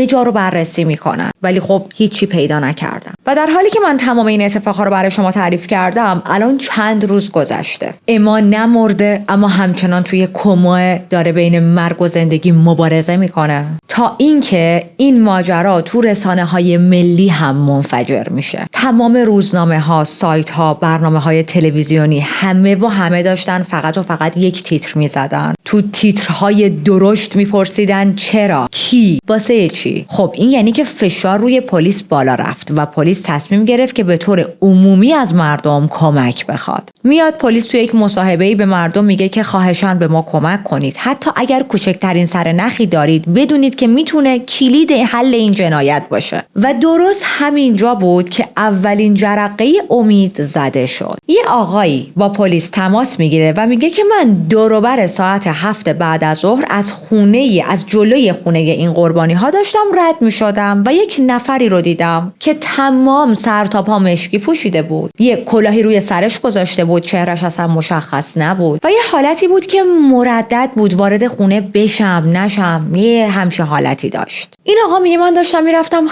جا رو بررسی میکنن، ولی خب هیچی پیدا نکردن. و در حالی که من تمام این اتفاقها رو برای برای شما تعریف کردم الان چند روز گذشته. اما نمرده اما همچنان توی کما داره بین مرگ و زندگی مبارزه میکنه تا اینکه این ماجرا تو رسانه‌های ملی هم منفجر میشه. تمام روزنامه‌ها، سایت‌ها، برنامه‌های تلویزیونی همه داشتن فقط و فقط یک تیتر میزدن. تو تیترهای درشت میپرسیدن چرا؟ کی؟ واسه چی؟ خب این یعنی که فشار روی پلیس بالا رفت و پلیس تصمیم گرفت که به طور عمومی از مردم کمک بخواد. میاد پلیس تو یک مصاحبه‌ای به مردم میگه که خواهشاً به ما کمک کنید. حتی اگر کوچکترین سرنخی دارید بدونید که میتونه کلید حل این جنایت باشه. و درست همینجا بود که اولین جرقه امید زده شد. یه آقایی با پلیس تماس میگیره و میگه که من دور و بر ساعت 7 بعد از ظهر از جلوی خونه این قربانی ها داشتم رد میشدم و یک نفری رو دیدم که تمام سر تا پا مشکی پوشیده بود. یه کلاهی روی سرش گذاشته بود، چهرش اصلا مشخص نبود و یه حالتی بود که مردد بود وارد خونه بشم نشم، یه همچه حالتی داشت. این آقا میگه من داشتم میرفتم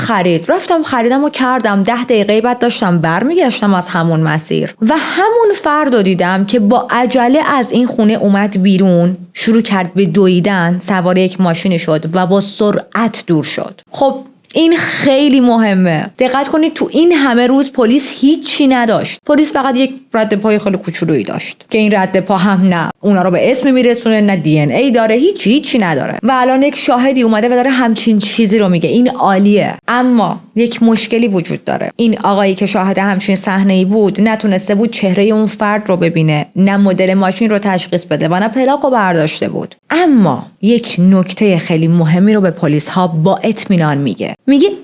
خریدم و کردم 10 دقیقه بعد داشتم برمیگشتم از همون مسیر و همون فرد رو دیدم که با عجله از این خونه اومد بیرون، شروع کرد به دویدن، سوار یک ماشینی شد و با سرعت دور شد. خب این خیلی مهمه. دقت کنید تو این همه روز پلیس هیچی نداشت. پلیس فقط یک رد پای خیلی کوچولویی داشت که این رد پا هم نه اونا رو به اسم میرسونه، نه دی ان ای داره، هیچی نداره. و الان یک شاهدی اومده و داره همچین چیزی رو میگه. این عالیه. اما یک مشکلی وجود داره. این آقایی که شاهد همچین صحنه‌ای بود نتونسته بود چهره اون فرد رو ببینه، نه مدل ماشین رو تشخیص بده و نه پلاک رو برداشته بود. اما یک نکته خیلی مهمی رو به پلیس ها با اطمینان میگه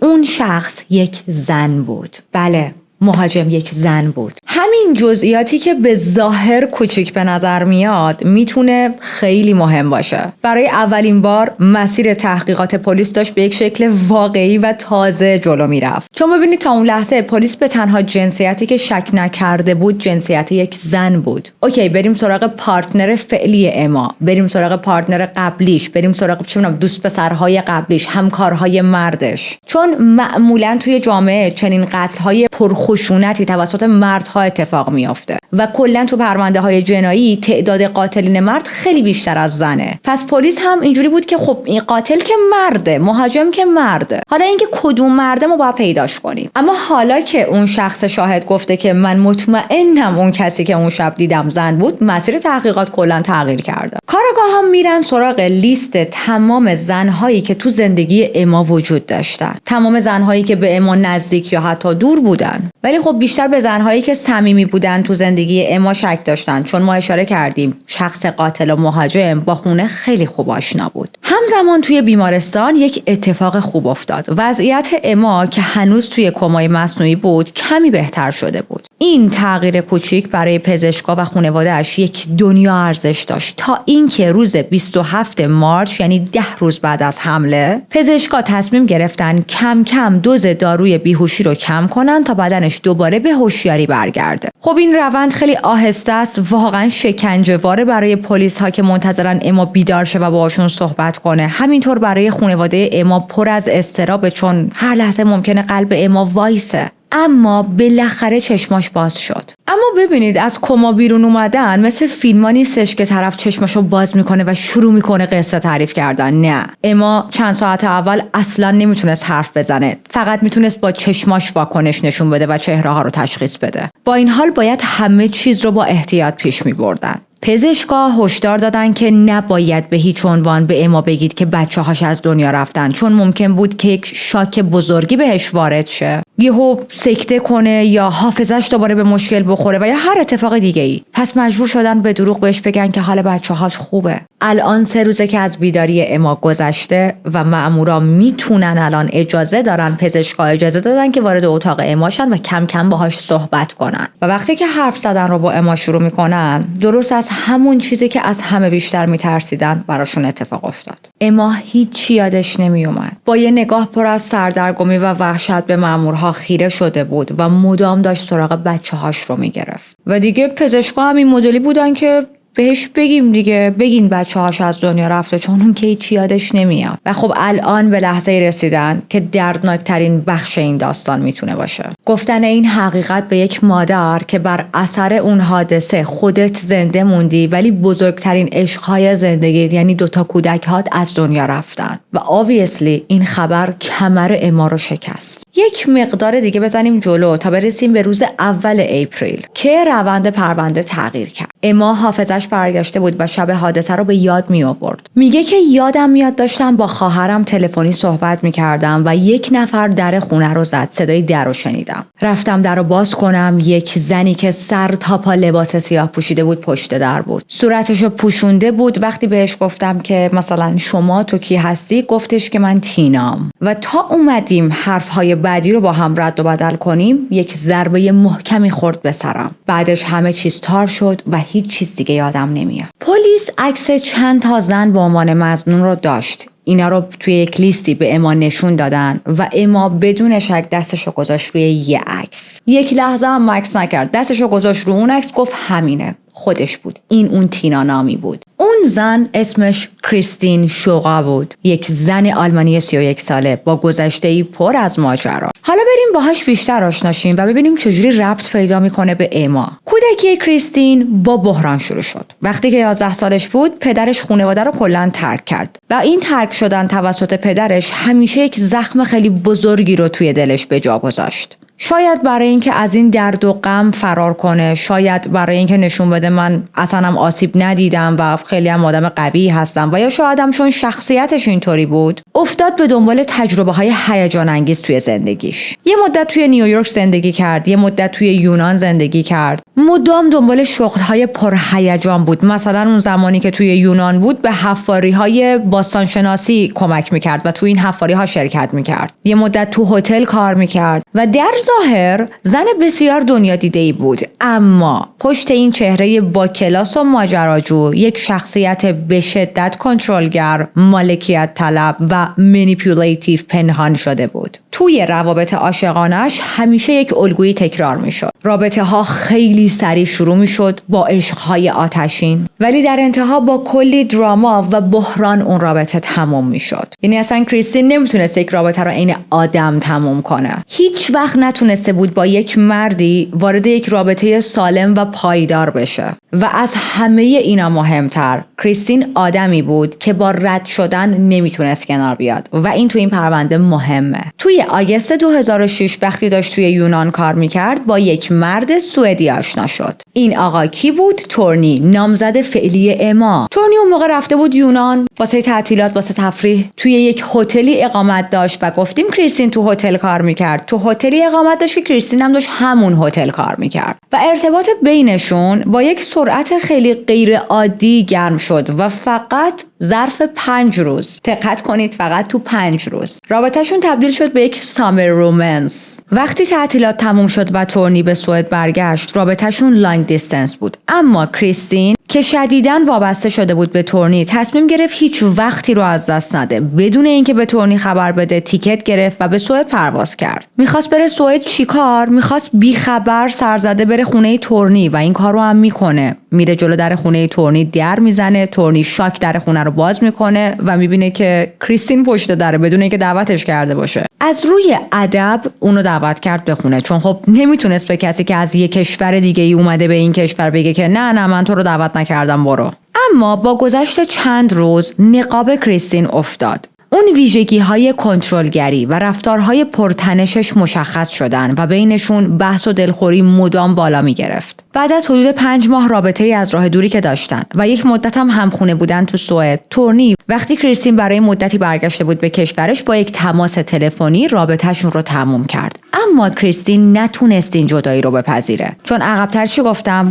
اون شخص یک زن بود. بله، مهاجم یک زن بود. همین جزئیاتی که به ظاهر کوچیک به نظر میاد میتونه خیلی مهم باشه. برای اولین بار مسیر تحقیقات پلیس داشت به یک شکل واقعی و تازه جلو میرفت. چون ببینید تا اون لحظه پلیس به تنها جنسیتی که شک نکرده بود جنسیت یک زن بود. اوکی، بریم سراغ پارتنر فعلی اما، بریم سراغ پارتنر قبلیش، بریم سراغ دوست پسرهای قبلیش، همکارهای مردش. چون معمولا توی جامعه چنین قتل‌های خشونتی توسط مردها اتفاق میافته و کلا تو پرونده های جنایی تعداد قاتلین مرد خیلی بیشتر از زنه. پس پلیس هم اینجوری بود که خب این قاتل که مرده، مهاجم که مرده، حالا اینکه کدوم مرده ما باید پیداش کنیم. اما حالا که اون شخص شاهد گفته که من مطمئنم اون کسی که اون شب دیدم زن بود، مسیر تحقیقات کلا تغییر کرده. کارآگاه هم میرن سراغ لیست تمام زنهایی که تو زندگی اما وجود داشتن، تمام زنهایی که به اما نزدیک یا حتی دور بودن. ولی خب بیشتر به زنهایی که صمیمی بودن تو زندگی اما شک داشتن، چون ما اشاره کردیم شخص قاتل و مهاجم با خونه خیلی خوب آشنا بود. همزمان توی بیمارستان یک اتفاق خوب افتاد. وضعیت اما که هنوز توی کمای مصنوعی بود کمی بهتر شده بود. این تغییر کوچیک برای پزشکا و خانواده‌اش یک دنیا ارزش داشت، تا اینکه روز 27 مارس یعنی 10 روز بعد از حمله پزشکا تصمیم گرفتن کم کم دوز داروی بیهوشی رو کم کنن تا بدنش دوباره به هوشیاری برگرده. خب این روند خیلی آهسته است، واقعا شکنجه‌واره برای پلیس ها که منتظرن اما بیدار شه و باهاشون صحبت کنه. همینطور برای خانواده اما پر از اضطراب، چون هر لحظه ممکنه قلب اما وایسه. اما بالاخره چشماش باز شد. اما ببینید از کما بیرون اومدن مثل فیلم‌ها نیستش که طرف چشماشو باز میکنه و شروع میکنه قصه تعریف کردن. نه، اما چند ساعت اول اصلا نمیتونست حرف بزنه، فقط میتونست با چشماش واکنش نشون بده و چهره ها رو تشخیص بده. با این حال باید همه چیز رو با احتیاط پیش میبردن. پزشکا هشدار دادن که نباید به هیچ عنوان به اما بگید که بچه‌هاش از دنیا رفتن، چون ممکن بود که یک شاک بزرگی بهش وارد شه، یهو سکته کنه یا حافظش دوباره به مشکل بخوره و یا هر اتفاق دیگه ای. پس مجبور شدن به دروغ بهش بگن که حال بچه‌هاش خوبه. الان 3 روزه که از بیداری اما گذشته و مأمورا میتونن الان اجازه دارن، پزشکا اجازه دادن که وارد اتاق اما شن و کم کم باهاش صحبت کنن. و وقتی که حرف زدن رو با اما شروع میکنن، درست از همون چیزی که از همه بیشتر میترسیدن براشون اتفاق افتاد. اما هیچی یادش نمیومد. با یه نگاه پر از سردرگمی و وحشت به مأمورها خیره شده بود و مدام داشت سراغ بچه‌هاش رو میگرفت. و دیگه پزشکا هم این مدلی بودن که بهش بگیم دیگه، بگین بچه‌هاش از دنیا رفته، چون اون که هیچ یادش نمیاد. و خب الان به لحظه رسیدن که دردناکترین بخش این داستان میتونه باشه. گفتن این حقیقت به یک مادر که بر اثر اون حادثه خودت زنده موندی ولی بزرگترین عشق‌های زندگیت یعنی 2 کودک‌هات از دنیا رفتن. و obviously این خبر کمر اما رو شکست. یک مقدار دیگه بزنیم جلو تا برسیم به روز اول اپریل که روند پرونده تغییر کرد. اما حافظش برگشته بود و شب حادثه رو به یاد می آورد. میگه که یادم میاد داشتم با خواهرم تلفنی صحبت می‌کردم و یک نفر در خونه رو زد. صدای در رو شنیدم. رفتم در رو باز کنم. یک زنی که سر تا پا لباس سیاه پوشیده بود پشت در بود. صورتشو پوشونده بود. وقتی بهش گفتم که مثلا شما تو کی هستی، گفتش که من تینام. و تا اومدیم حرفهای بعدی رو با هم رد و بدل کنیم، یک ضربه محکمی خورد به سرم. بعدش همه چیز تار شد و هیچ چیز دیگه یادم نمیاد. پلیس عکس چند تا زن به عنوان مظنون رو داشت. اینا رو توی یک لیستی به اما نشون دادن و اما بدون شک دستشو گذاشت روی یه عکس. یک لحظه هم مکس نکرد. دستشو گذاشت رو اون عکس، گفت همینه، خودش بود. این اون تینا نامی بود. اون زن اسمش کریستین شوقا بود. یک زن آلمانی 31 ساله با گذشته‌ای پر از ماجرا. حالا بریم باهاش بیشتر آشنا شیم و ببینیم چجوری ربط پیدا میکنه به اما. کودکی کریستین با بحران شروع شد. وقتی که 11 سالش بود، پدرش خانواده رو کلاً ترک کرد. و این ترک شدن توسط پدرش همیشه یک زخم خیلی بزرگی رو توی دلش به جا گذاشت. شاید برای اینکه از این درد و غم فرار کنه، شاید برای اینکه نشون بده من اصلا هم آسیب ندیدم و خیلی هم آدم قوی هستم، و یا شاید هم چون شخصیتش اینطوری بود افتاد به دنبال تجربه‌های هیجان انگیز توی زندگیش. یه مدت توی نیویورک زندگی کرد، یه مدت توی یونان زندگی کرد. مدام دنبال شغل‌های پرهیجان بود. مثلا اون زمانی که توی یونان بود به حفاری‌های باستانشناسی کمک می‌کرد و توی این حفاری‌ها شرکت می‌کرد. یه مدت تو هتل کار می‌کرد و در ظاهر زن بسیار دنیا دیده‌ای بود، اما پشت این چهره با کلاس و ماجراجو یک شخصیت به شدت کنترلگر، مالکیت طلب و منیپولیتیو پنهان شده بود. توی روابط عاشقانش همیشه یک الگویی تکرار میشد. رابطه ها خیلی سریع شروع میشد با عشق‌های آتشین، ولی در انتها با کلی دراما و بحران اون رابطه تموم میشد. یعنی اصلا کریستین نمیتونست یک رابطه رو عین آدم تموم کنه. هیچ وقت نتونسته بود با یک مردی وارد یک رابطه سالم و پایدار بشه. و از همه اینا مهمتر، کریستین آدمی بود که با رد شدن نمیتونست کنار بیاد و این تو این پرونده مهمه. توی آگوست 2006 وقتی داشت توی یونان کار میکرد با یک مرد سوئدی آشنا شد. این آقا کی بود؟ تورنی، نامزد فعلی اما. تورنی اون موقع رفته بود یونان واسه تعطیلات، واسه تفریح. توی یک هتلی اقامت داشت و گفتیم کریستین تو هتل کار میکرد. تو هتلی اقامت داشت که کریستین هم داشت همون هتل کار میکرد و ارتباط بینشون با یک سرعت خیلی غیر عادی گرم شد و فقط ظرف 5 روز، دقت کنید فقط تو 5 روز، رابطهشون تبدیل شد به یک سامر رومنس. وقتی تعطیلات تموم شد و تورنی به سوئد برگشت، رابطهشون لانگ دیستنس بود. اما کریستین که شدیداً وابسته شده بود به تورنی تصمیم گرفت هیچ وقتی رو از دست نده. بدون اینکه به تورنی خبر بده تیکت گرفت و به سوئد پرواز کرد. میخواست بره سوئد چیکار؟ میخواست بیخبر سرزده بره خونه تورنی و این کارو هم میکنه. میره جلو در خونه تورنی در میزنه. تورنی شاک در خونه رو باز میکنه و میبینه که کریستین پشت دره بدون اینکه دعوتش کرده باشه. از روی ادب اونو دعوت کرد به خونه، چون خب نمیتونست به کسی که از یه کشور دیگه ای اومده به این کشور بگه که نه من تو رو دعوت نکردم برو. اما با گذشت چند روز نقاب کریستین افتاد. اون ویژگی‌های کنترلگری و رفتارهای پرتنشش مشخص شدن و بینشون بحث و دلخوری مدام بالا می‌گرفت. بعد از حدود 5 ماه رابطه‌ای از راه دوری که داشتن و یک مدت هم همخونه بودن تو سوئد، تورنی وقتی کریستین برای مدتی برگشته بود به کشورش با یک تماس تلفنی رابطه‌شون رو تموم کرد. اما کریستین نتونست این جدایی رو بپذیره، چون عقب‌تر چی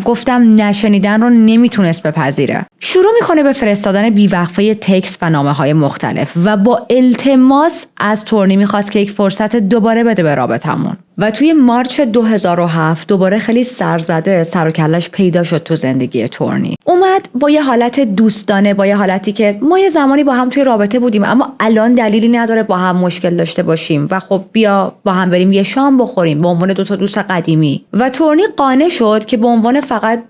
گفتم نشنیدن رو نمیتونست بپذیره. شروع میکنه به فرستادن بیوقفه تکست و نامه‌های مختلف و با التماس از تورنی میخواست که یک فرصت دوباره بده به رابطمون. و توی مارچ 2007 دوباره خیلی سرزده سر و کلش پیدا شد تو زندگی تورنی. اومد اومد با یه حالت دوستانه، با یه حالتی که ما یه زمانی با هم توی رابطه بودیم اما الان دلیلی نداره با هم مشکل داشته باشیم و خب بیا با هم بریم یه شام بخوریم به عنوان دوتا دوست قدیمی. و تورنی قانع شد که به عنوان فقط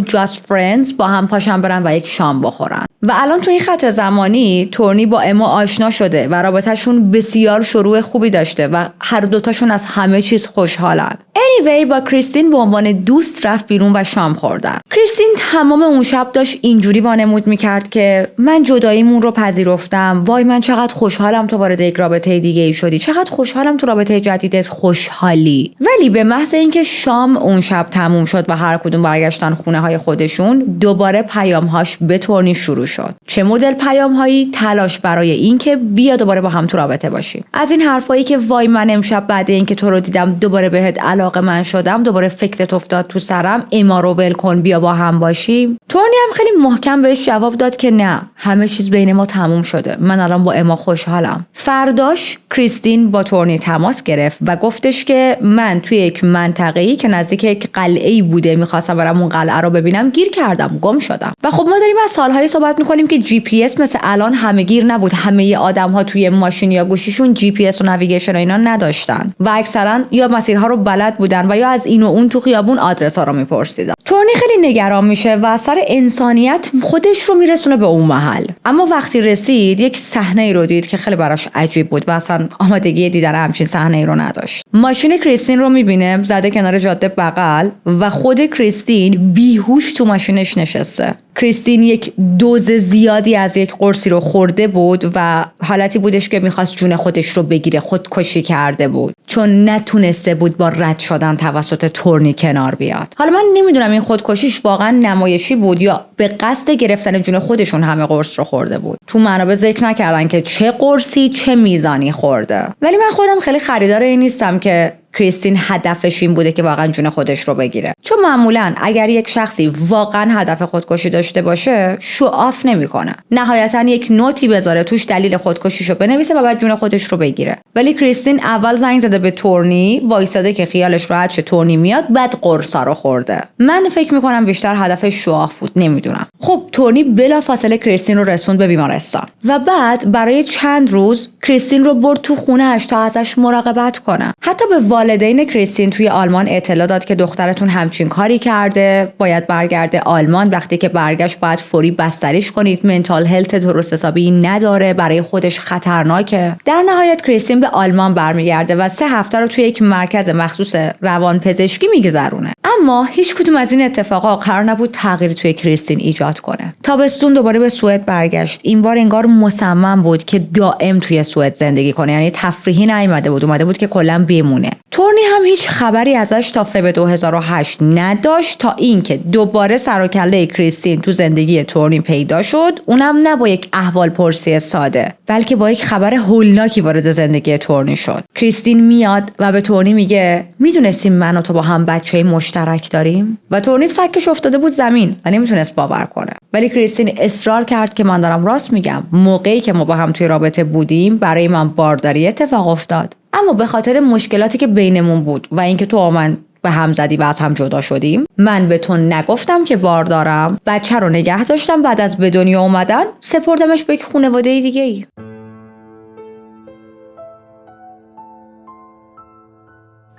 just friends با هم پاشن برن و یک شام بخورن. و الان تو این خط زمانی تورنی با اما آشنا شده و رابطهشون بسیار شروع خوبی داشته و هر دوتاشون از همه چیز خوشحالن. anyway با کریستین به عنوان دوست رفت بیرون و شام خوردن. کریستین تمام اون شب داشت اینجوری وانمود میکرد که من جداییمون رو پذیرفتم، وای من چقدر خوشحالم تو وارد یک رابطه دیگه ای شدی، چقدر خوشحالم تو رابطه جدیدت خوشحالی. ولی به محض اینکه شام اون شب تموم شد و هر کدوم برگشتن خونه های خودشون، دوباره پیام‌هاش به تورنی شروع شد. چه مدل پیام‌هایی؟ تلاش برای اینکه بیا دوباره با هم تو رابطه باشیم. از این حرفایی که وای من امشب بعد اینکه تو رو دیدم دوباره بهت علاقه‌مند شدم، دوباره فکرت افتاد تو سرم، اما رو ول کن بیا با هم باشیم. تورنی هم خیلی محکم بهش جواب داد که نه، همه چیز بین ما تموم شده، من الان با اما خوشحالم. فرداش کریستین با تورنی تماس گرفت و گفتش که من توی یک منطقه‌ای که نزدیک یک قلعه‌ای بوده می‌خواستم برم اون قلعه رو ببینم، گیر کردم، گم شدم. و خب ما داریم از سال‌های صحبت می‌کنیم که جی پی اس مثل الان همه گیر نبود، همه آدم‌ها توی ماشین یا گوشیشون جی پی اس و نویگیشن و اینا نداشتن و اکثرا یا مسیرها رو بلد بودن و یا از این و اون تو خیابون آدرس‌ها رو می‌پرسیدن. تورنی خیلی نگران میشه و اثر انسانیت خودش رو میرسونه به اون محل. اما وقتی رسید یک صحنه‌ای رو دید که خیلی براش عجیب بود و اصلا آمادگی دیدن همچین صحنه‌ای رو نداشت. ماشین کریستین رو می‌بینه زده کنار جاده بغل و خود کریستین بیهوش تو ماشینش نشسته. کریستین یک دوز زیادی از یک قرصی رو خورده بود و حالتی بودش که میخواست جون خودش رو بگیره، خودکشی کرده بود چون نتونسته بود با رد شدن توسط تورنی کنار بیاد. حالا من نمیدونم این خودکشیش واقعا نمایشی بود یا به قصد گرفتن جون خودشون همه قرص رو خورده بود. تو منابع ذکر نکردن که چه قرصی چه میزانی خورده، ولی من خودم خیلی خریدار این نیستم که کریستین هدفش این بوده که واقعا جون خودش رو بگیره، چون معمولا اگر یک شخصی واقعا هدف خودکشی داشته باشه شو آف نمیکنه، نهایتا یک نوتی بذاره توش دلیل خودکشیشو بنویسه و بعد جون خودش رو بگیره. ولی کریستین اول زنگ زده به تورنی، وایساده که خیالش راحت شه تورنی میاد، بعد قرصا رو خورده. من فکر میکنم بیشتر هدفش شو آف بود، نمیدونم. خب تورنی بلافاصله کریستین رو رسوند به بیمارستان و بعد برای چند روز کریستین رو برد تو خونه‌اش تا ازش مراقبت کنه. حتی به والدین کریستین توی آلمان اطلاع داد که دخترتون همچین کاری کرده، باید برگرده آلمان، وقتی که برگشت باید فوری بستریش کنید، منتال هلت درست حسابی نداره، برای خودش خطرناکه. در نهایت کریستین به آلمان برمیگرده و 3 هفته رو توی یک مرکز مخصوص روانپزشکی میگذرونه. اما هیچ کدوم از این اتفاقا قرار نبود تغییری توی کریستین ایجاد کنه. تابستون دوباره به سوئد برگشت. این بار انگار مصمم بود که دائم توی سوئد زندگی کنه، یعنی تفریحی نیومده بود، اومده بود که کلا بمونه. تورنی هم هیچ خبری ازش تا فوریه 2008 نداشت تا اینکه دوباره سر و کله کریستین تو زندگی تورنی پیدا شد، اونم نه با یک احوال پرسی ساده بلکه با یک خبر هولناکی وارد زندگی تورنی شد. کریستین میاد و به تورنی میگه میدونستیم من و تو با هم بچه‌ای مشترک داریم؟ و تورنی فکش افتاده بود زمین و نمیتونست باور کنه. ولی کریستین اصرار کرد که من دارم راست میگم، موقعی که ما با هم توی رابطه بودیم برای من بارداری اتفاق افتاد، اما به خاطر مشکلاتی که بینمون بود و اینکه تو من به هم زدی و از هم جدا شدیم، من به تو نگفتم که بار دارم، بچه رو نگه داشتم، بعد از به دنیا اومدن سپردمش به یک خانواده دیگه ای.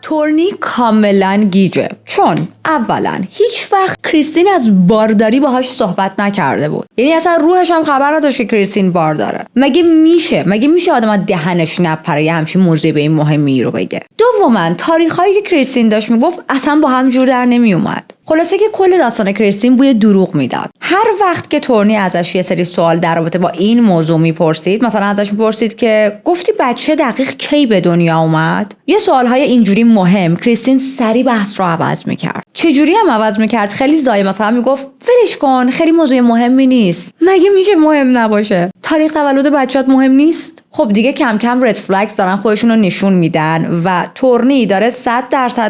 تورنی کاملا گیجه، چون اولا هیچ وقت کریستین از بارداری باهاش صحبت نکرده بود، یعنی اصلا روحش هم خبر نداشت که کریستین بار داره. مگه میشه آدم دهنش نپره یه همچین موضوعی به این مهمی رو بگه؟ دوما تاریخایی که کریستین داشت میگفت اصلا با هم جور در نمی اومد. خلاصه که کل داستان کریستین بوی دروغ میداد. هر وقت که تورنی ازش یه سری سوال در رابطه با این موضوع میپرسید، مثلا ازش میپرسید که گفتی بچه دقیق کی به دنیا اومد، یه سوالهای اینجوری مهم، کریستین سری بحث رو عوض میکرد. چجوری هم عوض میکرد؟ خیلی زای، مثلا میگفت ولش کن، خیلی موضوع مهمی نیست. مگه میشه مهم نباشه؟ تاریخ تولد بچه‌ت مهم نیست؟ خب دیگه کم کم رد فلگز دارن خودشون رو نشون میدن و تورنی داره 100%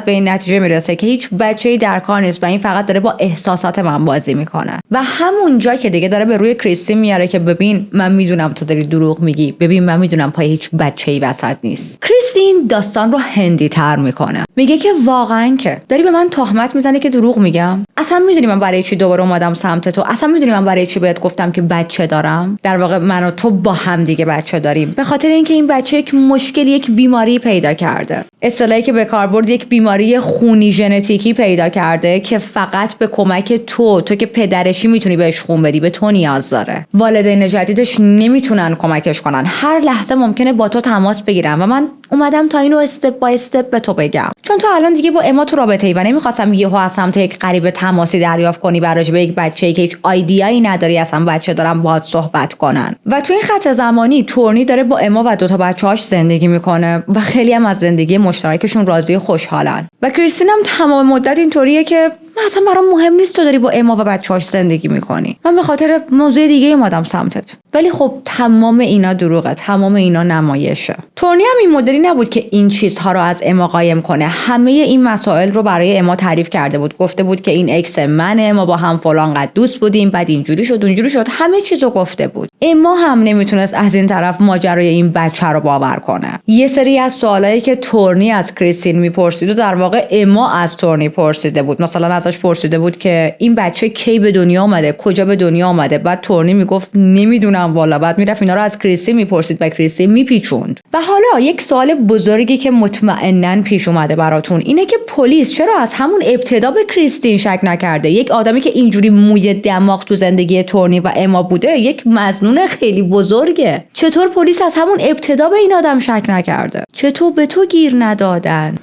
به این نتیجه میرسه که هیچ بچه‌ای در کار نیست و این فقط داره با احساسات من بازی میکنه. و همون جا که دیگه داره به روی کریستین میاره که ببین من میدونم تو داری دروغ میگی، ببین من میدونم پای هیچ بچه‌ای وسط نیست. کریستین داستان رو هندی تر میکنه، میگه که واقعا که داری به من تهمت حرف میزنه که دروغ میگم؟ اصلا میدونی من برای چی دوباره اومدم سمت تو؟ اصلا میدونی من برای چی بهت گفتم که بچه دارم؟ در واقع من و تو با هم دیگه بچه داریم، به خاطر اینکه این بچه یک مشکل، یک بیماری پیدا کرده. اصطلاحی که به کار برد یک بیماری خونی ژنتیکی پیدا کرده که فقط به کمک تو که پدرشی میتونی بهش خون بدی، به تو نیاز داره. والدین جدیدش نمیتونن کمکش کنن، هر لحظه ممکنه با تو تماس بگیرن و من اومدم تا اینو استپ بای استپ به تو بگم، چون تو الان دیگه با اما تو رابطه‌ای و نمیخواستم یهو از سمت یک غریبه تماسی دریافت کنی برای به یک بچه‌ای که هیچ ایده‌ای نداری اصلا بچه دارم باهات صحبت کنن. و تو این خط زمانی تورنی داره با اما و 2 تا بچه‌هاش زندگی میکنه و خیلی هم از زندگی مشترکشون راضی و خوشحالن. و کریستین هم تمام مدت اینطوریه که من اصلا برام مهم نیست تو داری با اما و بچه‌هاش زندگی میکنی، من به خاطر موضوع دیگه اومدم سمتت. ولی خب تمام اینا دروغه، تمام اینا نمایشه. تورنی هم این مدلی نبود که این چیزها رو از اما قایم کنه، همه این مسائل رو برای اما تعریف کرده بود، گفته بود که این اکس منه، ما با هم فلان قد دوست بودیم، بعد اینجوری شد اونجوری شد، همه چیزو گفته بود. اما هم نمیتونست از این طرف ماجرای این بچه رو باور کنه. یه سری از سوالایی که تورنی از کریستین میپرسید و در واقع اما از تورنی پرسیده بود. مثلا ازش پرسیده بود که این بچه کی به دنیا اومده، کجا به دنیا اومده، بعد تورنی میگفت نمیدونم والا، بعد میرفت اینا رو از کریستین میپرسید و کریستین میپیچوند. و حالا یک سوال بزرگی که مطمئناً پیش اومده براتون اینه که پلیس چرا از همون ابتدا به کریستین شک نکرده؟ یک آدمی که اینجوری موی دماغ تو زندگی تورنی و اما بوده، یک مظنون خیلی بزرگه. چطور پلیس از همون ابتدا به این آدم شک نکرده؟ چطور به تو گیر ندادن؟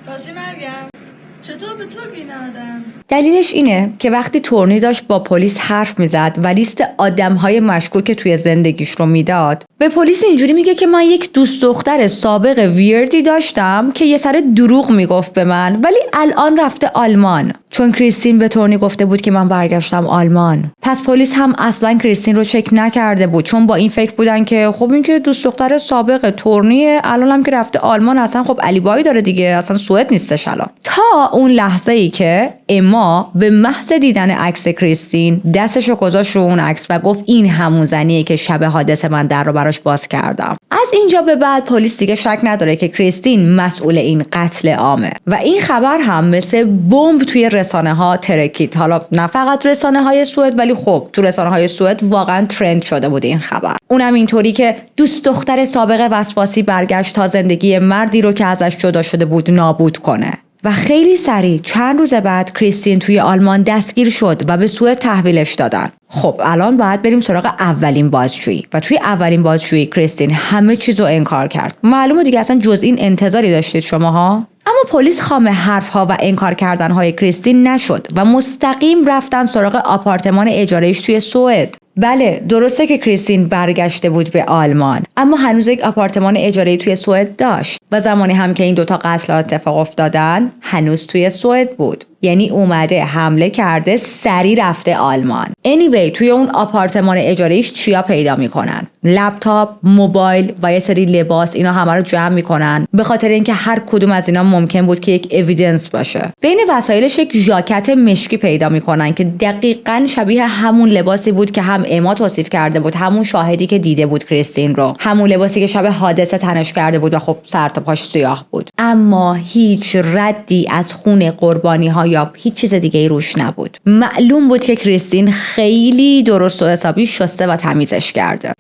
چطور به تو گیر ندادن؟ دلیلش اینه که وقتی تورنی داشت با پلیس حرف میزد و لیست آدم‌های مشکوک توی زندگیش رو میداد، به پلیس اینجوری میگه که من یک دوست دختر سابق ویردی داشتم که یه سر دروغ میگفت به من، ولی الان رفته آلمان. چون کریستین به تورنی گفته بود که من برگشتم آلمان. پس پلیس هم اصلا کریستین رو چک نکرده بود، چون با این فکر بودن که خب این که دوست دختر سابق تورنیه، الان هم که رفته آلمان، اصلا خب علی بای داره دیگه، اصلا سوئد نیستش الان. تا اون لحظه ای که اما به محض دیدن عکس کریستین دستشو گذاشت رو اون عکس و گفت این همون زنیه که شب حادثه من در رو براش باز کردم. از اینجا به بعد پلیس دیگه شک نداره که کریستین مسئول این قتل عامه و این خبر هم مثل بمب توی رسانه ها ترکید. حالا نه فقط رسانه های سوئد، ولی خب تو رسانه های سوئد واقعا ترند شده بود این خبر. اونم اینطوری که دوست دختر سابق وسواسی برگشت تا زندگی مردی رو که ازش جدا شده بود نابود کنه. و خیلی سریع چند روز بعد کریستین توی آلمان دستگیر شد و به سوئد تحویلش دادن. خب الان باید بریم سراغ اولین بازجویی و توی اولین بازجویی کریستین همه چیزو انکار کرد. معلومه دیگه اصلا جز این انتظاری داشتید شماها؟ اما پلیس خام حرفها و انکار کردنهای کریستین نشد و مستقیم رفتن سراغ آپارتمان اجاره‌ایش توی سوئد. بله درسته که کریستین برگشته بود به آلمان، اما هنوز یک آپارتمان اجاره‌ای توی سوئد داشت و زمانی هم که این دوتا قتل اتفاق افتادن هنوز توی سوئد بود. یعنی اومده حمله کرده سری رفته آلمان. anyway توی اون آپارتمان اجاره‌ایش چیا پیدا میکنن؟ لپتاپ، موبایل و یه سری لباس، اینا همه رو جمع میکنن به خاطر اینکه هر کدوم از اینا ممکن بود که یک اویدنس باشه. بین وسایلش یک ژاکت مشکی پیدا میکنن که دقیقاً شبیه همون لباسی بود که هم اما توصیف کرده بود، همون شاهدی که دیده بود کریستین رو، همون لباسی که شب حادثه تنش کرده بود و خب سر تا پاش سیاه بود. اما هیچ ردی از خون قربانی‌ها یا هیچ چیز دیگه روش نبود. معلوم بود که کریستین خیلی درست و حسابی شسته و تمیزش کرده.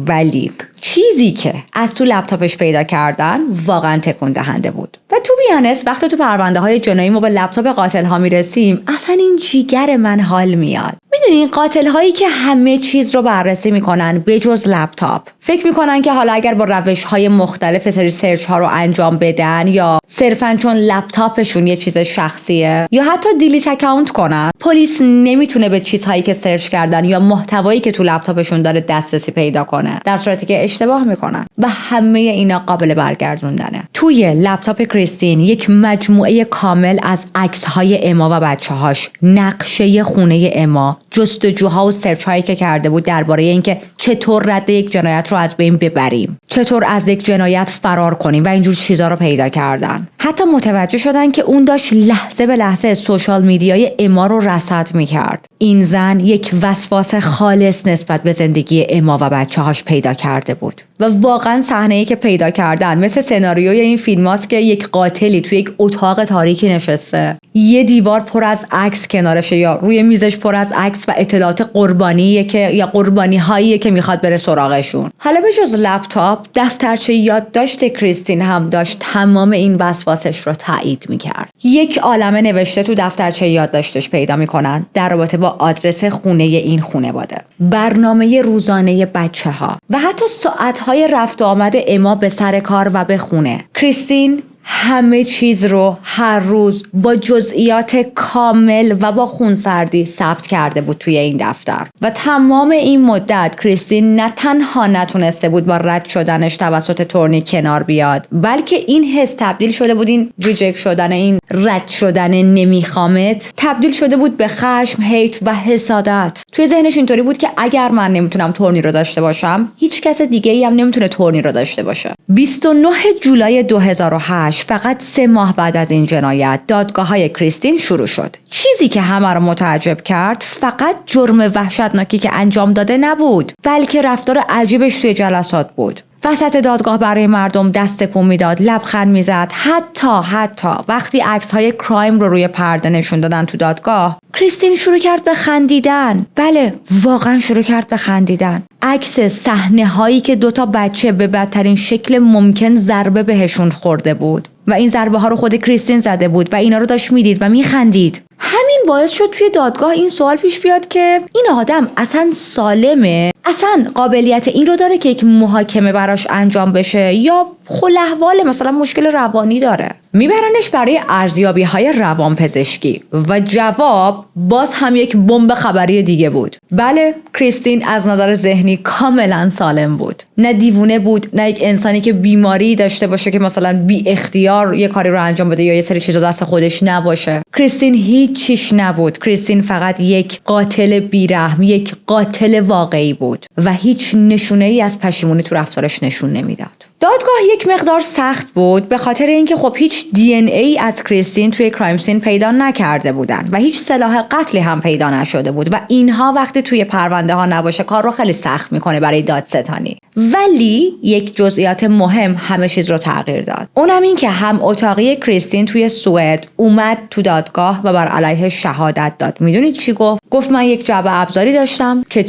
ولی چیزی که از تو لپتاپش پیدا کردن واقعا تکون دهنده بود. و تو بیانست وقتی تو پرونده های جنایی ما به لپتاپ قاتل ها میرسیم، اصلا این جیگر من حال میاد. میدونین قاتل هایی که همه چیز رو بررسی میکنن بجز لپتاپ، فکر میکنن که حالا اگر با روش های مختلف سری سرچ ها رو انجام بدن یا صرفا چون لپتاپشون یه چیز شخصیه یا حتی دیلیت اکانت کنن، پلیس نمیتونه به چیزهایی که سرچ کردن یا محتوایی که تو لپتاپشون داره دسترسی پیدا کنه، در صورتی که اشتباه میکنن. و همه اینا قابل برگردوندنه. توی لپتاپ کریستین یک مجموعه کامل از عکس‌های اما و بچه‌هاش، نقشه خونه اما، جستجوها و سرچ‌هایی که کرده بود درباره اینکه چطور رد یک جنایت رو از بین ببریم، چطور از یک جنایت فرار کنیم و اینجور چیزا رو پیدا کردن. حتی متوجه شدن که اون داشت لحظه به لحظه سوشال میدیای اما رو رصد میکرد. این زن یک وسواس خالص نسبت به زندگی اما و بچه‌هاش پیدا کرده بود و واقعا صحنه‌ای که پیدا کردن مثل سناریوی این فیلم هاست که یک قاتلی توی یک اتاق تاریکی نشسته، یه دیوار پر از عکس کنارشه یا روی میزش پر از عکس و اطلاعات قربانیه که یا قربانی هایی که میخواد بره سراغشون. حالا به جز لپتاپ، دفترچه یادداشت کریستین هم داشت تمام این وسواسش رو تایید میکرد. یک عالمه نوشته تو دفترچه یادداشتش پیدا میکنن در رابطه با آدرس خونه این خانواده، برنامه روزانه بچه‌ها و حتی ساعت‌های رفت و آمد اما به سر کار و به خونه. کریستین همه چیز رو هر روز با جزئیات کامل و با خونسردی ثبت کرده بود توی این دفتر و تمام این مدت کریستین نه تنها نتونسته بود با رد شدنش توسط تورنی کنار بیاد، بلکه این حس تبدیل شده بود، این ریجکت شدن، این رد شدن نمیخوامت تبدیل شده بود به خشم، هیت و حسادت. توی ذهنش اینطوری بود که اگر من نمیتونم تورنی رو داشته باشم، هیچ کس دیگه ای هم نمیتونه تورنی رو داشته باشه. 29 جولای 2008 فقط 3 ماه بعد از این جنایت دادگاه‌های کریستین شروع شد. چیزی که همه رو متعجب کرد فقط جرم وحشتناکی که انجام داده نبود، بلکه رفتار عجیبش توی جلسات بود. وسط دادگاه برای مردم دست تکون میداد، لبخند میزد. حتی وقتی عکس‌های کرایم رو روی پرده نشون دادن تو دادگاه، کریستین شروع کرد به خندیدن. بله، واقعا شروع کرد به خندیدن. عکس صحنه‌هایی که 2 بچه به بدترین شکل ممکن ضربه بهشون خورده بود و این ضربه ها رو خود کریستین زده بود و اینا رو داشت میدید و میخندید. همین باعث شد توی دادگاه این سوال پیش بیاد که این آدم اصلا سالمه؟ اصلا قابلیت این رو داره که یک محاکمه براش انجام بشه یا خلأحوال مثلا مشکل روانی داره؟ میبرنش برای ارزیابی‌های روانپزشکی و جواب باز هم یک بمب خبری دیگه بود. بله، کریستین از نظر ذهنی کاملا سالم بود. نه دیوونه بود، نه یک انسانی که بیماری داشته باشه که مثلا بی اختیار یه کاری رو انجام بده یا یه سری چیزا دست خودش نباشه. کریستین هیچ چیش نبود. کریستین فقط یک قاتل بیرحم، یک قاتل واقعی بود و هیچ نشونه‌ای از پشیمونی تو رفتارش نشون نمیداد. دادگاه یک مقدار سخت بود به خاطر اینکه خب هیچ DNA از کریستین توی کرایم سین پیدا نکرده بودن و هیچ سلاح قتلی هم پیدا نشده بود و اینها وقتی توی پرونده ها نباشه کار رو خیلی سخت میکنه برای دادستانی. ولی یک جزئیات مهم همه چیز رو تغییر داد. اونم این که هم اتاقی کریستین توی سوئد اومد تو دادگاه و بر علیه شهادت داد. میدونید چی گفت؟ گفت من یک جعبه ابزاری داشتم که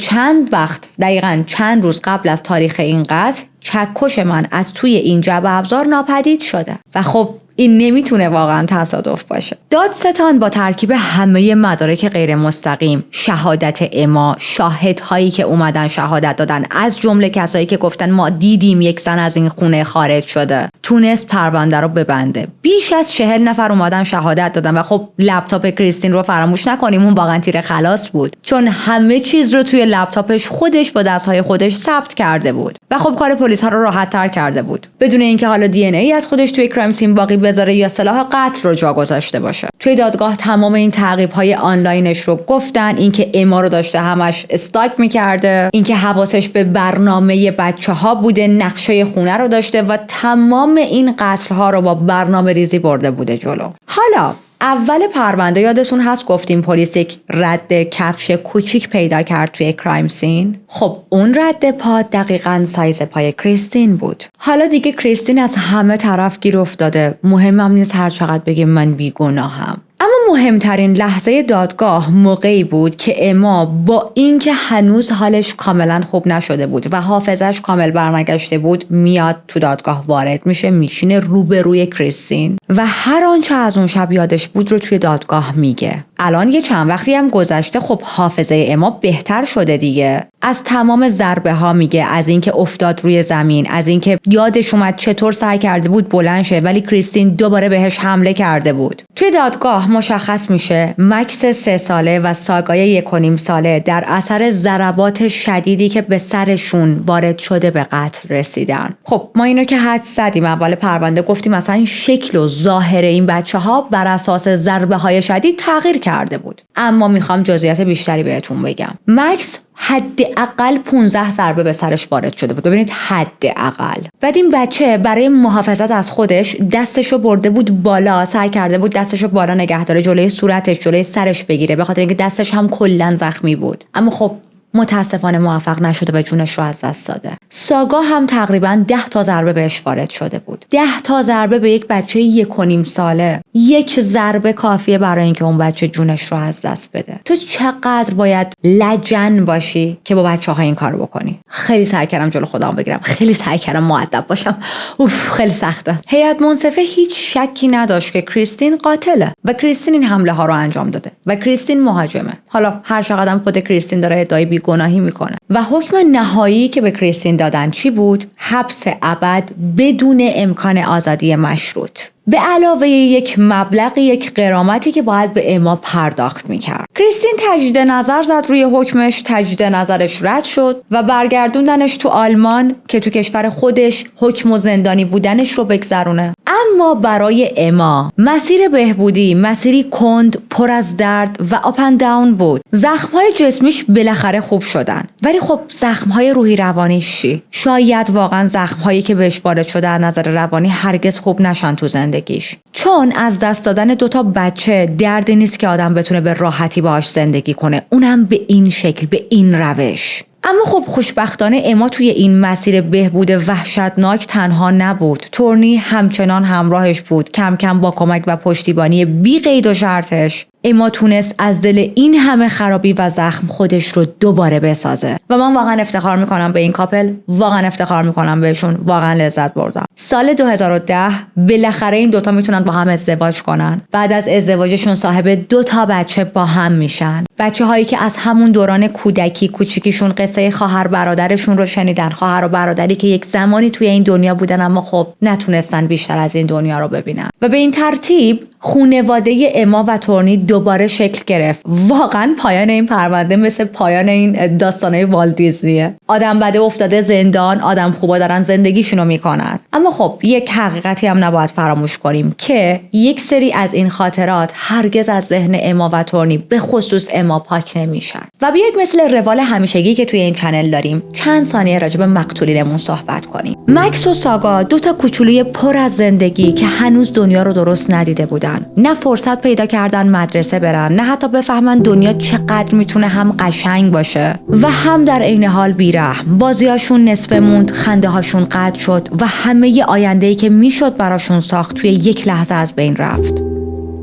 دقیقاً چند روز قبل از تاریخ این قتل چکش من از توی این جعبه ابزار ناپدید شده و خب این نمیتونه واقعا تصادف باشه. دادستان با ترکیب همه مدارک غیر مستقیم، شهادت اما، شاهدهایی که اومدن شهادت دادن، از جمله کسایی که گفتن ما دیدیم یک زن از این خونه خارج شده، تونست پرونده رو ببنده. بیش از 40 نفر اومدن شهادت دادن و خب لپتاپ کریستین رو فراموش نکنیم، اون واقعا تیر خلاص بود، چون همه چیز رو توی لپتاپش خودش با دستهای خودش ثبت کرده بود و خب کار پلیس ها رو راحت تر کرده بود، بدون اینکه حالا DNA از خودش توی کرایم سین باقی بذاره یا سلاح قتل رو جا گذاشته باشه. توی دادگاه تمام این تعقیب‌های آنلاینش رو گفتن، اینکه اما رو داشته همش استاک می‌کرده، اینکه حواسش به برنامه بچه‌ها بوده، نقشه خونه رو داشته و تمام این قتل‌ها رو با برنامه‌ریزی برده بوده جلو. حالا اول پرونده یادتون هست گفتیم پلیس یک رد کفش کوچیک پیدا کرد توی کرایم سین؟ خب اون رد پا دقیقاً سایز پای کریستین بود. حالا دیگه کریستین از همه طرف گیر افتاده. مهمم نیست هر چقدر بگه من بیگناهم. اما مهمترین لحظه دادگاه موقعی بود که اما با اینکه هنوز حالش کاملا خوب نشده بود و حافظش کامل برنگشته بود، میاد تو دادگاه وارد میشه، میشینه روبروی کریستین و هر آنچه از اون شب یادش بود رو توی دادگاه میگه. الان یه چند وقتی هم گذشته، خب حافظه اما بهتر شده دیگه. از تمام ضربه ها میگه، از اینکه افتاد روی زمین، از اینکه یادش اومد چطور سعی کرده بود بلند شه ولی کریستین دوباره بهش حمله کرده بود. توی دادگاه مشخص میشه مکس 3 ساله و ساگای 1.5 ساله در اثر ضربات شدیدی که به سرشون وارد شده به قتل رسیدن. خب ما اینو که حدس زدیم اول پرونده، گفتیم مثلا شکل و ظاهر این بچه‌ها بر اساس ضربه های شدید تغییر کرد کرده بود. اما میخوام جزئیات بیشتری بهتون بگم. مکس حداقل 15 ضربه به سرش وارد شده بود. ببینید حداقل. بعد این بچه برای محافظت از خودش دستشو برده بود بالا، سعی کرده بود دستشو بالا نگه داره، جلوی صورتش، جلوی سرش بگیره، به خاطر اینکه دستش هم کلا زخمی بود. اما خب متاسفانه موفق نشده و جونش رو از دست داده. ساگا هم تقریبا 10 تا ضربه بهش وارد شده بود. 10 تا ضربه به یک بچه 1.5 ساله. یک ضربه کافیه برای اینکه اون بچه جونش رو از دست بده. تو چقدر باید لجن باشی که با بچه‌ها این کارو بکنی؟ خیلی سعی کردم جلو خودم بگیرم، خیلی سعی کردم مؤدب باشم. خیلی سخته. هیئت منصفه هیچ شکی نداشت که کریستین قاتله و کریستین این حمله ها رو انجام داده و کریستین مهاجمه. حالا هر چقدر خود کریستین داره ادعای بیگناهی میکنه و حکم نهایی که به کریستین دادن چی بود؟ حبس ابد بدون امکان آزادی مشروط، به علاوه یک مبلغ، یک غرامتی که باید به اما پرداخت میکرد. کریستین تجدید نظر زد روی حکمش، تجدید نظرش رد شد و برگردوندنش تو آلمان که تو کشور خودش حکم و زندانی بودنش رو بگذرونه. اما برای اما مسیر بهبودی مسیری کند، پر از درد و آپ اند داون بود. زخم‌های جسمیش بالاخره خوب شدن، ولی خب زخم‌های روحی روانیش چی؟ شاید واقعا زخم‌هایی که بهش وارد شده از نظر روانی هرگز خوب نشن تو زندگیش. چون از دست دادن 2 تا بچه دردی نیست که آدم بتونه به راحتی باهاش زندگی کنه، اونم به این شکل، به این روش. اما خب خوشبختانه اما توی این مسیر بهبود وحشتناک تنها نبود. تورنی همچنان همراهش بود. کم کم با کمک و پشتیبانی بی قید و شرطش اما تونست از دل این همه خرابی و زخم خودش رو دوباره بسازه و من واقعا افتخار میکنم به این کاپل، واقعا افتخار میکنم بهشون، واقعا لذت بردم. سال 2010 بالاخره این 2 تا میتونن با هم ازدواج کنن. بعد از ازدواجشون صاحب 2 تا بچه با هم میشن. بچه هایی که از همون دوران کودکی کوچیکیشون قصه خواهر برادرشون رو شنیدن، خواهر و برادری که یک زمانی توی این دنیا بودن اما خب نتونستن بیشتر از این دنیا رو ببینن و به این ترتیب خانواده اما و تورنی دوباره شکل گرفت. واقعا پایان این پرونده مثل پایان این داستانای والت دیزنیه. آدم بده افتاده زندان، آدم خوبا دارن زندگیشونو میکنن. اما خب یک حقیقتی هم نباید فراموش کنیم که یک سری از این خاطرات هرگز از ذهن اما و تورنی به خصوص اما پاک نمیشن. و بیاید مثل روال همیشگی که توی این چنل داریم چند ثانیه راجع به مقتولینمون صحبت کنیم. مکس و ساگا 2 تا کوچولوی پر از زندگی که هنوز دنیا رو درست ندیده بودن. نه فرصت پیدا کردن مدرسه برن، نه حتی بفهمن دنیا چقدر میتونه هم قشنگ باشه و هم در عین حال بیرحم. بازیاشون نصفه موند، خنده هاشون قطع شد و همه آینده‌ای که میشد براشون ساخت توی یک لحظه از بین رفت.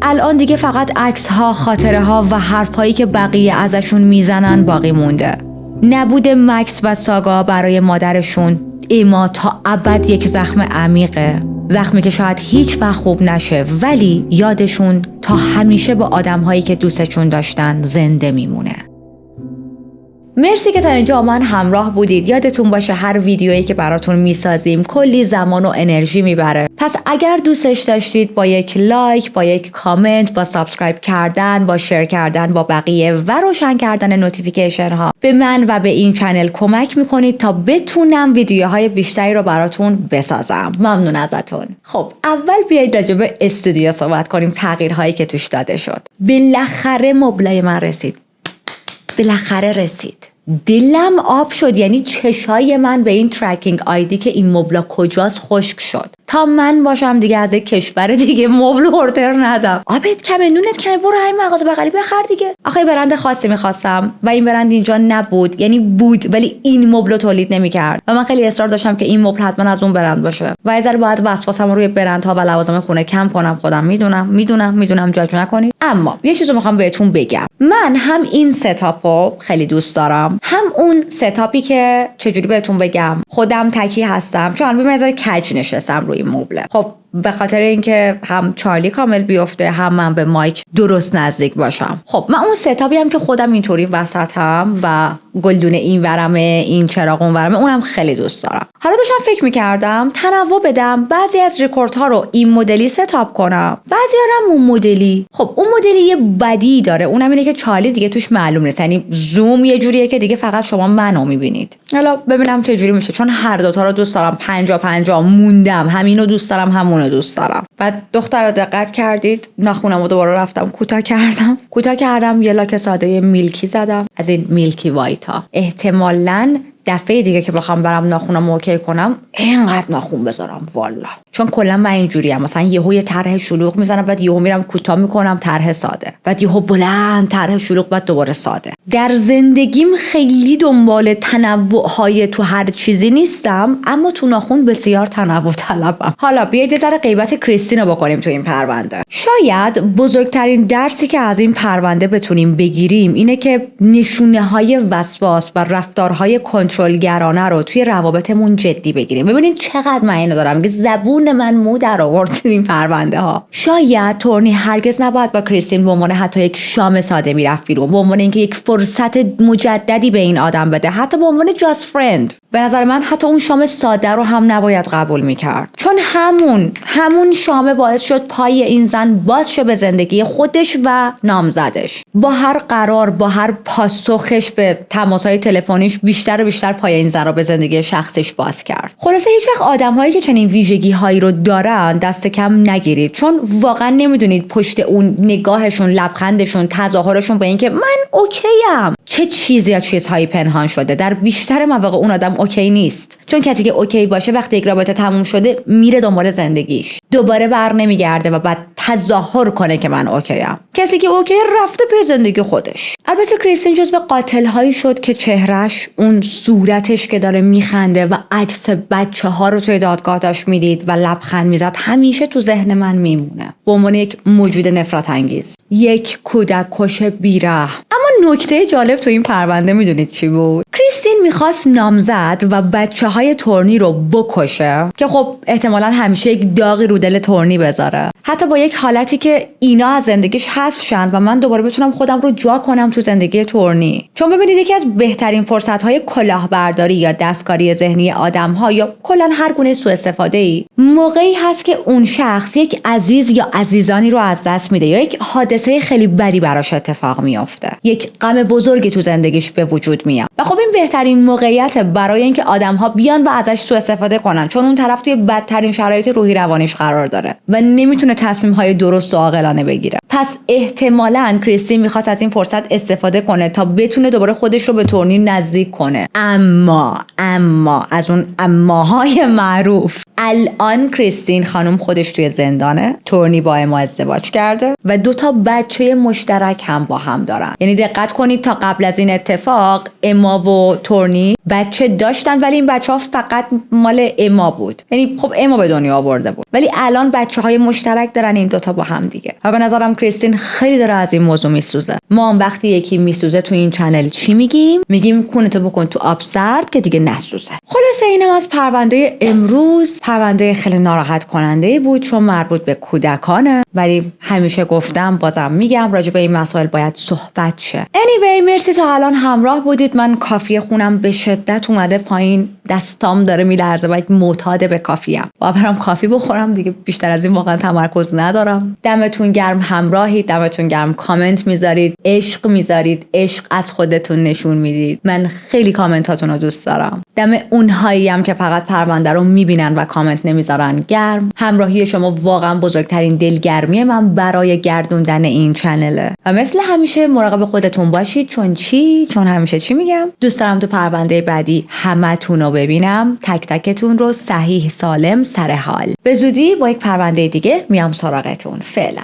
الان دیگه فقط عکس‌ها، خاطره‌ها و حرف‌هایی که بقیه ازشون میزنن باقی مونده. نبود مکس و ساگا برای مادرشون اما تا ابد یک زخم عمیقه. زخمی که شاید هیچ وقت خوب نشه، ولی یادشون تا همیشه با آدم‌هایی که دوستشون داشتن زنده میمونه. مرسی که تا اینجا من همراه بودید. یادتون باشه هر ویدیویی که براتون میسازیم کلی زمان و انرژی میبره. پس اگر دوستش داشتید با یک لایک، با یک کامنت، با سابسکرایب کردن، با شیر کردن با بقیه و روشن کردن نوتیفیکیشن ها به من و به این چنل کمک میکنید تا بتونم ویدیوهای بیشتری رو براتون بسازم. ممنون ازتون. خب اول بیایید راجع به استودیو صحبت کنیم، تغییرهایی که توش داده شد. بالاخره مبلای من رسید. بالاخره رسید. دلم آب شد، یعنی چشای من به این ترکینگ آیدی که این مبلا کجاست خشک شد. تا من باشم دیگه از یک کشور دیگه مبل اوردر ندم. آبت کمه، نونت کمه، برو همین مغازه بغلی بخر دیگه. آخه برند خاصی می‌خواستم و این برند اینجا نبود، یعنی بود ولی این مبل تولید نمی‌کرد و من خیلی اصرار داشتم که این مبل حتما از اون برند باشه و یه ذره باید وسواسم روی برندها و لوازم خونه کم کنم. خودم میدونم جاج نکنید. اما یه چیزو می‌خوام بهتون بگم. من هم این ستاپو خیلی دوست دارم، هم اون ستاپی که چجوری بهتون بگم خودم تکی هستم، چون به مزار کج نشستم روی مبل. خب به خاطر اینکه هم چارلی کامل بیفته هم من به مایک درست نزدیک باشم. خب من اون ستاپی هم که خودم اینطوری وسطم و گلدون این ورمه، این چراغ اون ورمه، اونم خیلی دوست دارم. حالا داشتم فکر می‌کردم تنوع بدم، بعضی از ریکوردها رو این مدلی ستاپ کنم، بعضی‌ها رو اون مدلی. خب اون مدلی یه بدی داره، اونم اینه که چارلی دیگه توش معلوم نیست، یعنی زوم یه جوریه که دیگه فقط شما منو می‌بینید. حالا ببینم چه جوری میشه، چون هر دو تا رو دوست دارم. 50-50 موندم، همینو دوست دارم همونو رو دوست دارم. بعد دختر رو دقت کردید، ناخونمو دوباره رفتم کوتاه کردم، یه لاک ساده میلکی زدم، از این میلکی وایتا. احتمالاً دفعه دیگه که بخوام برم ناخونم اوکی کنم اینقدر ناخون بذارم والا، چون کلا من اینجوریم، مثلا یهو طرح شلوغ میزنم، بعد یهو میرم کوتاه میکنم طرح ساده، بعد یهو بلند طرح شلوغ، بعد دوباره ساده. در زندگیم خیلی دنبال تنوع‌های تو هر چیزی نیستم، اما تو ناخون بسیار تنوع طلبم. حالا بیاید یه ذره غیبت کریستین رو بکنیم تو این پرونده. شاید بزرگترین درسی که از این پرونده بتونیم بگیریم اینه که نشونه‌های وسواس و رفتارهای کنترلگرانه رو توی روابطمون جدی بگیریم. ببینید چقدر من اینو دارم که زبون من مو در آورد این پرونده ها. شاید تورنی هرگز نباید با کریستین به عنوان حتی یک شام ساده میرفت بیرون، به عنوان اینکه یک فرصت مجددی به این آدم بده، حتی به عنوان جاست فرند. به نظر من حتی اون شام ساده رو هم نباید قبول میکرد، چون همون شام باعث شد پای این زن باز شه به زندگی خودش و نامزدش. با هر قرار، با هر پاسخش به تماس‌های تلفنیش بیشتر و بیشتر پای این زن رو به زندگی شخصش باز کرد. خلاصه هیچ وقت آدم‌هایی که چنین ویژگی‌هایی رو دارن دست کم نگیرید، چون واقعا نمیدونید پشت اون نگاهشون، لبخندشون، تظاهرشون به این که من اوکیم چه چیزی یا چیزهایی پنهان شده. در بیشتر مواقع اون آدم اوکی نیست، چون کسی که اوکی باشه وقتی یک رابطه تموم شده میره دنبال زندگیش، دوباره بر نمیگرده و بعد تظاهر کنه که من اوکیم. کسی که اوکی رفته به زندگی خودش. البته کریستین جزو قاتل‌هایی شد که چهرش، اون صورتش که داره میخنده و عکس بچه‌ها رو توی دادگاه داشت میدید و لبخند میزد، همیشه تو ذهن من میمونه به عنوان یک موجود نفرت انگیز، یک کودک کش بیرحم. اما نکته جالب تو این پرونده میدونید چی بود؟ کریستین میخواست نامزد و بچه‌های تورنی رو بکشه که خب احتمالاً همیشه یک داغی رو دل تورنی بذاره، حتی با یک حالتی که اینا از زندگیش حذف شن و من دوباره بتونم خودم رو جا کنم تو زندگی تورنی. چون ببینید یکی از بهترین فرصت‌های کلاهبرداری یا دستکاری ذهنی آدم‌ها یا کلاً هر گونه سوء استفاده‌ای موقعی هست که اون شخص یک عزیز یا عزیزانی رو از دست میده یا یک حادثه خیلی بدی براش اتفاق میافته، یک غم بزرگی تو زندگیش به وجود میاد و خب این بهترین موقعیت برای اینکه آدم‌ها بیان و ازش سوء استفاده کنن، چون اون طرف توی بدترین شرایط روحی روانیش قرار داره و نمیتونه تصمیم‌های درست و عاقلانه بگیره. پس احتمالاً کریستین می‌خواست از این فرصت استفاده کنه تا بتونه دوباره خودش رو به تورنی نزدیک کنه. اما از اون اماهای معروف، الان کریستین خانم خودش توی زندانه، تورنی با اما ازدواج کرده و 2 بچه مشترک هم با هم دارن. یعنی دقت کنید تا قبل از این اتفاق اما و تورنی بچه داشتن، ولی این بچه‌ها فقط مال اما بود، یعنی خب اما به دنیا آورده بود، ولی الان بچه‌های مشترک دارن این 2 با هم دیگه. و به نظرم کریستین خیلی داره از این موضوع میسوزه. ما هم وقتی یکی میسوزه تو این چنل چی میگیم کونتو بکن تو آب سرد که دیگه نسوزه. خلاصه اینم از پرونده امروز. پرونده خیلی ناراحت کننده بود چون مربوط به کودکانه، ولی همیشه گفتم بازم میگم راجع به این مسائل باید صحبت شه. anyway مرسی تا الان همراه بودید. من کافی خونم به شدت اومده پایین، دستام داره میلرزه و یک معتاد به کافیم. با برام کافی بخورم دیگه، بیشتر از این واقعا تمرکز ندارم. دمتون گرم همراهید، دمتون گرم کامنت میذارید، عشق میذارید، عشق از خودتون نشون میدید. من خیلی کامنتاتون رو دوست دارم. دم اونهایی هم که فقط پرونده رو میبینن و کامنت نمیذارن گرم. همراهی شما واقعا بزرگترین دلگرمی من برای گردوندن این چنله. و مثل همیشه مراقب خودتون باشید، چون همیشه چی میگم؟ دوست دارم تو پرونده بعدی همتون رو ببینم، تک تکتون رو صحیح سالم سر حال. به زودی با یک پرونده دیگه میام سراغتون. فعلا